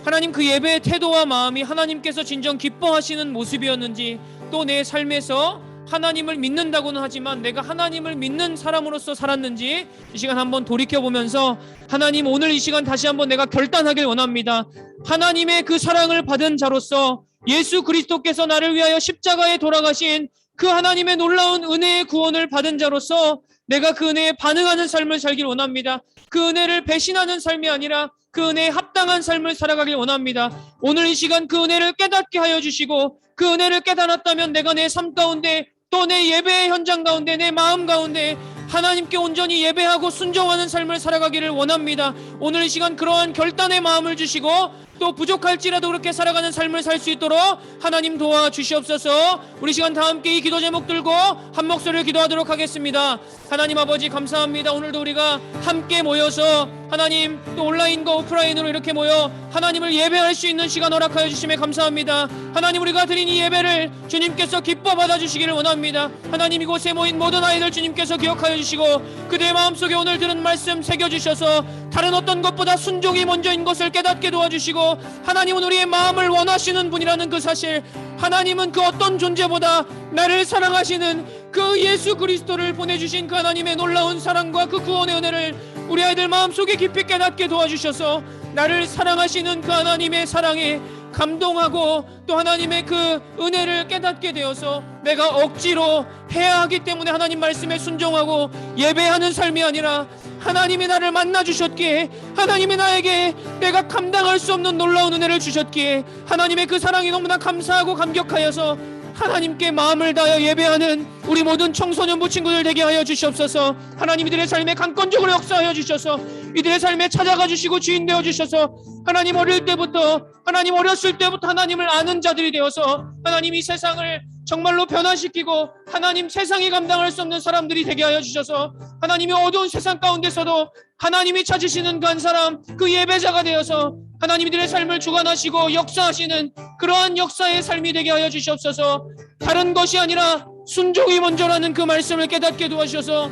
하나님, 그 예배의 태도와 마음이 하나님께서 진정 기뻐하시는 모습이었는지, 또 내 삶에서 하나님을 믿는다고는 하지만 내가 하나님을 믿는 사람으로서 살았는지 이 시간 한번 돌이켜보면서 하나님, 오늘 이 시간 다시 한번 내가 결단하길 원합니다. 하나님의 그 사랑을 받은 자로서 예수 그리스도께서 나를 위하여 십자가에 돌아가신 그 하나님의 놀라운 은혜의 구원을 받은 자로서 내가 그 은혜에 반응하는 삶을 살길 원합니다. 그 은혜를 배신하는 삶이 아니라 그 은혜에 합당한 삶을 살아가길 원합니다. 오늘 이 시간 그 은혜를 깨닫게 하여 주시고, 그 은혜를 깨달았다면 내가 내 삶 가운데 또 내 예배의 현장 가운데 내 마음 가운데 하나님께 온전히 예배하고 순종하는 삶을 살아가기를 원합니다. 오늘 이 시간 그러한 결단의 마음을 주시고 또 부족할지라도 그렇게 살아가는 삶을 살 수 있도록 하나님 도와주시옵소서. 우리 시간 다 함께 이 기도 제목 들고 한 목소리를 기도하도록 하겠습니다. 하나님 아버지 감사합니다. 오늘도 우리가 함께 모여서 하나님, 또 온라인과 오프라인으로 이렇게 모여 하나님을 예배할 수 있는 시간 허락하여 주심에 감사합니다. 하나님, 우리가 드린 이 예배를 주님께서 기뻐 받아주시기를 원합니다. 하나님, 이곳에 모인 모든 아이들 주님께서 기억하여 주시고 그들의 마음속에 오늘 들은 말씀 새겨주셔서 다른 어떤 것보다 순종이 먼저인 것을 깨닫게 도와주시고, 하나님은 우리의 마음을 원하시는 분이라는 그 사실, 하나님은 그 어떤 존재보다 나를 사랑하시는 그 예수 그리스도를 보내주신 그 하나님의 놀라운 사랑과 그 구원의 은혜를 우리 아이들 마음속에 깊이 깨닫게 도와주셔서 나를 사랑하시는 그 하나님의 사랑에 감동하고 또 하나님의 그 은혜를 깨닫게 되어서 내가 억지로 해야 하기 때문에 하나님 말씀에 순종하고 예배하는 삶이 아니라 하나님이 나를 만나 주셨기에, 하나님이 나에게 내가 감당할 수 없는 놀라운 은혜를 주셨기에 하나님의 그 사랑이 너무나 감사하고 감격하여서 하나님께 마음을 다하여 예배하는 우리 모든 청소년부 친구들 되게 하여 주시옵소서. 하나님, 이들의 삶에 강권적으로 역사하여 주셔서 이들의 삶에 찾아가 주시고 주인 되어 주셔서 하나님, 어릴 때부터, 하나님 어렸을 때부터 하나님을 아는 자들이 되어서 하나님 이 세상을 정말로 변화시키고 하나님 세상이 감당할 수 없는 사람들이 되게 하여 주셔서 하나님이 어두운 세상 가운데서도 하나님이 찾으시는 그 한 사람, 그 예배자가 되어서 하나님들의 삶을 주관하시고 역사하시는 그러한 역사의 삶이 되게 하여 주시옵소서. 다른 것이 아니라 순종이 먼저라는 그 말씀을 깨닫게 도와주셔서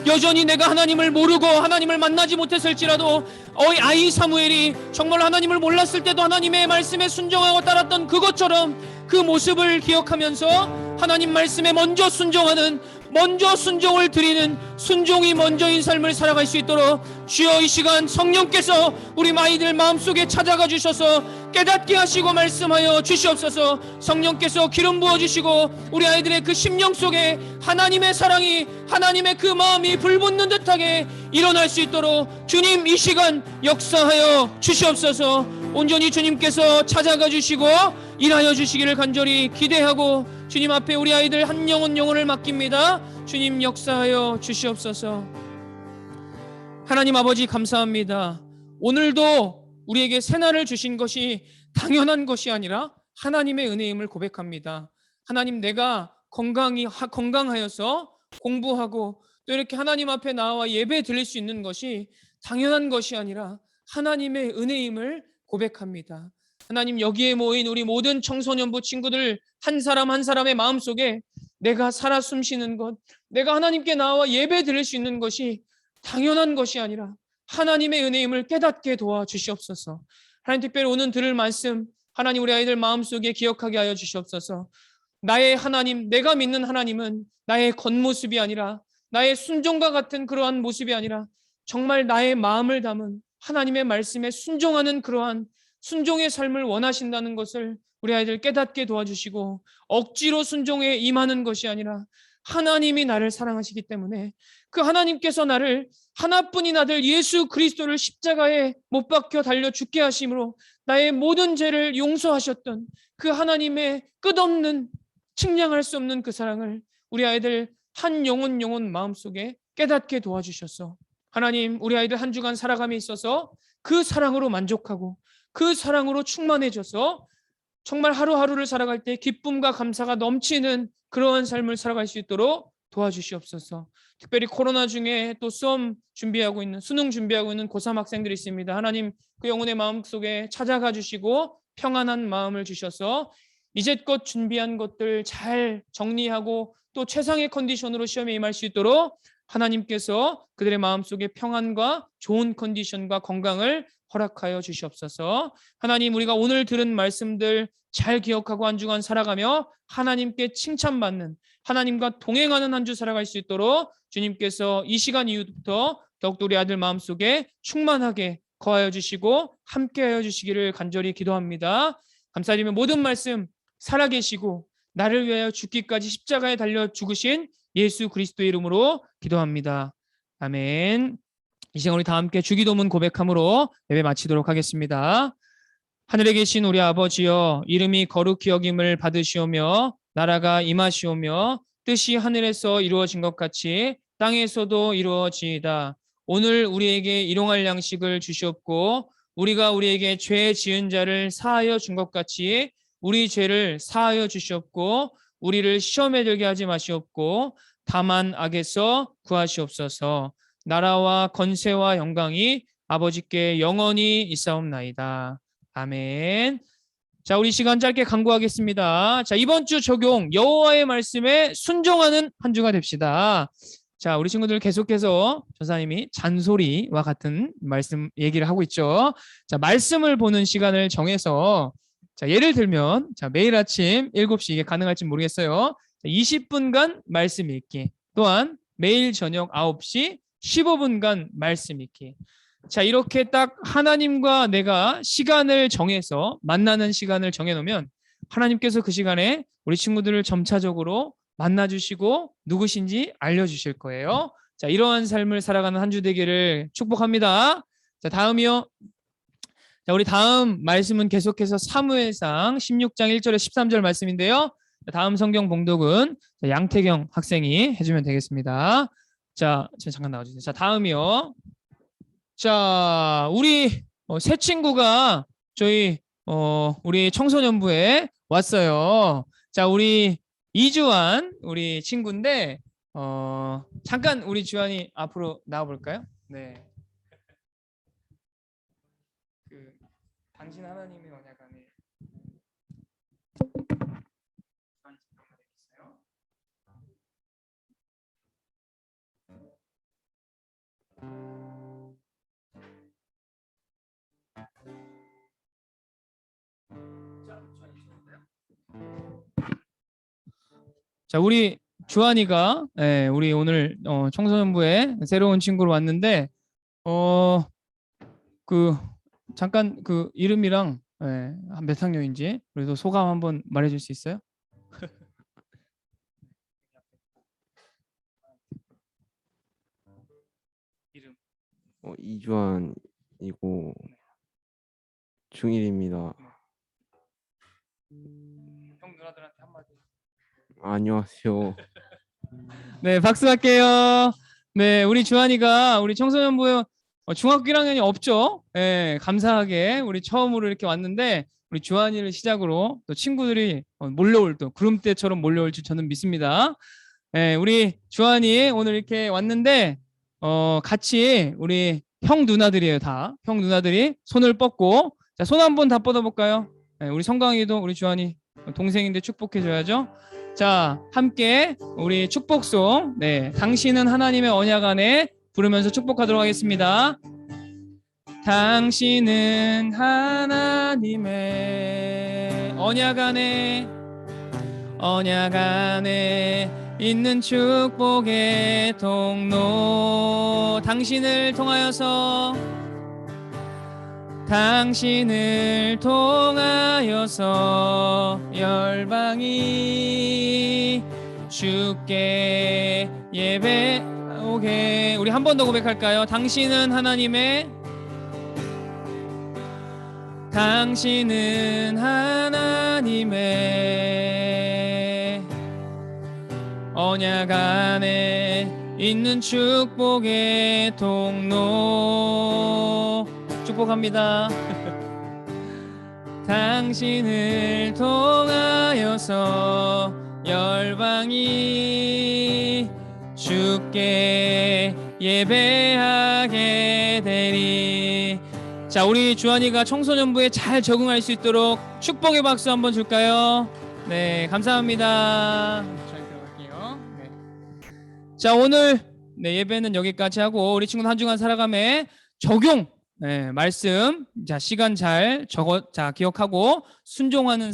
여전히 내가 하나님을 모르고 하나님을 만나지 못했을지라도 아이 사무엘이 정말 하나님을 몰랐을 때도 하나님의 말씀에 순종하고 따랐던 그것처럼 그 모습을 기억하면서 하나님 말씀에 먼저 순종하는, 먼저 순종을 드리는 순종이 먼저인 삶을 살아갈 수 있도록 주여 이 시간 성령께서 우리 아이들 마음속에 찾아가 주셔서 깨닫게 하시고 말씀하여 주시옵소서. 성령께서 기름 부어주시고 우리 아이들의 그 심령 속에 하나님의 사랑이, 하나님의 그 마음이 불붙는 듯하게 일어날 수 있도록 주님 이 시간 역사하여 주시옵소서. 온전히 주님께서 찾아가 주시고 일하여 주시기를 간절히 기대하고 주님 앞에 우리 아이들 한 영혼을 맡깁니다. 주님 역사하여 주시옵소서. 하나님 아버지 감사합니다. 오늘도 우리에게 새날을 주신 것이 당연한 것이 아니라 하나님의 은혜임을 고백합니다. 하나님, 내가 건강하여서 공부하고 또 이렇게 하나님 앞에 나와 예배 드릴 수 있는 것이 당연한 것이 아니라 하나님의 은혜임을 고백합니다. 하나님, 여기에 모인 우리 모든 청소년부 친구들 한 사람 한 사람의 마음속에 내가 살아 숨쉬는 것, 내가 하나님께 나와 예배 드릴 수 있는 것이 당연한 것이 아니라 하나님의 은혜임을 깨닫게 도와주시옵소서. 하나님, 특별히 오늘 들을 말씀 하나님 우리 아이들 마음속에 기억하게 하여 주시옵소서. 나의 하나님, 내가 믿는 하나님은 나의 겉모습이 아니라, 나의 순종과 같은 그러한 모습이 아니라 정말 나의 마음을 담은 하나님의 말씀에 순종하는 그러한 순종의 삶을 원하신다는 것을 우리 아이들 깨닫게 도와주시고, 억지로 순종에 임하는 것이 아니라 하나님이 나를 사랑하시기 때문에 그 하나님께서 나를 하나뿐인 아들 예수 그리스도를 십자가에 못 박혀 달려 죽게 하심으로 나의 모든 죄를 용서하셨던 그 하나님의 끝없는 측량할 수 없는 그 사랑을 우리 아이들 한 영혼 마음속에 깨닫게 도와주셔서 하나님, 우리 아이들 한 주간 살아감에 있어서 그 사랑으로 만족하고 그 사랑으로 충만해져서 정말 하루하루를 살아갈 때 기쁨과 감사가 넘치는 그러한 삶을 살아갈 수 있도록 도와주시옵소서. 특별히 코로나 중에 또 수능 준비하고 있는 고3 학생들이 있습니다. 하나님, 그 영혼의 마음속에 찾아가 주시고 평안한 마음을 주셔서 이제껏 준비한 것들 잘 정리하고 또 최상의 컨디션으로 시험에 임할 수 있도록 하나님께서 그들의 마음속에 평안과 좋은 컨디션과 건강을 허락하여 주시옵소서. 하나님, 우리가 오늘 들은 말씀들 잘 기억하고 한 주간 살아가며 하나님께 칭찬받는, 하나님과 동행하는 한 주 살아갈 수 있도록 주님께서 이 시간 이후부터 더욱더 우리 아들 마음속에 충만하게 거하여 주시고 함께하여 주시기를 간절히 기도합니다. 감사드리며 모든 말씀 살아계시고 나를 위하여 죽기까지 십자가에 달려 죽으신 예수 그리스도의 이름으로 기도합니다. 아멘. 이 시간 우리 다 함께 주기도문 고백함으로 예배 마치도록 하겠습니다. 하늘에 계신 우리 아버지여, 이름이 거룩히 여김을 받으시오며 나라가 임하시오며 뜻이 하늘에서 이루어진 것 같이 땅에서도 이루어지이다. 오늘 우리에게 일용할 양식을 주시옵고 우리가 우리에게 죄 지은 자를 사하여 준 것 같이 우리 죄를 사하여 주시옵고 우리를 시험에 들게 하지 마시옵고 다만 악에서 구하시옵소서. 나라와 권세와 영광이 아버지께 영원히 있사옵나이다. 아멘. 자, 우리 시간 짧게 강구하겠습니다. 자, 이번 주 적용 여호와의 말씀에 순종하는 한 주가 됩시다. 자, 우리 친구들 계속해서 전사님이 잔소리와 같은 말씀 얘기를 하고 있죠. 자, 말씀을 보는 시간을 정해서 자, 예를 들면 자, 매일 아침 7시 이게 가능할지 모르겠어요. 20분간 말씀 읽기. 또한 매일 저녁 9시 15분간 말씀 읽기. 자, 이렇게 딱 하나님과 내가 시간을 정해서 만나는 시간을 정해놓으면 하나님께서 그 시간에 우리 친구들을 점차적으로 만나주시고 누구신지 알려주실 거예요. 자, 이러한 삶을 살아가는 한 주 되기를 축복합니다. 자, 다음이요. 자, 우리 다음 말씀은 계속해서 사무엘상 16장 1절에 13절 말씀인데요. 다음 성경 봉독은 양태경 학생이 해주면 되겠습니다. 자, 잠깐 나와주세요. 자, 다음이요. 자, 우리 새 친구가 저희 우리 청소년부에 왔어요. 자, 우리 이주환 우리 친구인데 잠깐 우리 주환이 앞으로 나와 볼까요? 네. 그 당신 하나님의 언약 안에 자, 우리 주한이가 우리 오늘 청소년부에 새로운 친구로 왔는데 그 잠깐 그 이름이랑 몇 학년인지 그래도 소감 한번 말해줄 수 있어요? 이름 이주환이고 중1입니다. 형 누나들한테 한마디. 안녕하세요. 네, 박수 할게요. 네, 우리 주한이가 우리 청소년부에 중학교 1학년이 없죠. 네, 감사하게 우리 처음으로 이렇게 왔는데 우리 주한이를 시작으로 또 친구들이 몰려올 또 구름대처럼 몰려올 줄 저는 믿습니다. 네, 우리 주한이 오늘 이렇게 왔는데 같이 우리 형 누나들이에요. 다 형 누나들이 손을 뻗고 자, 손 한번 다 뻗어볼까요? 네, 우리 성광이도 우리 주한이 동생인데 축복해줘야죠. 자, 함께 우리 축복송 네, 당신은 하나님의 언약 안에 부르면서 축복하도록 하겠습니다. 당신은 하나님의 언약 안에 있는 축복의 통로 당신을 통하여서 열방이 주께 예배오게. 우리 한 번 더 고백할까요? 당신은 하나님의 언약 안에 있는 축복의 통로 축복합니다. 당신을 통하여서 열방이 주께 예배하게 되리. 자, 우리 주한이가 청소년부에 잘 적응할 수 있도록 축복의 박수 한번 줄까요? 네, 감사합니다. 네. 자, 오늘 예배는 여기까지 하고 우리 친구는 한 주간 살아감에 적용 말씀 자, 시간 잘 기억하고 순종하는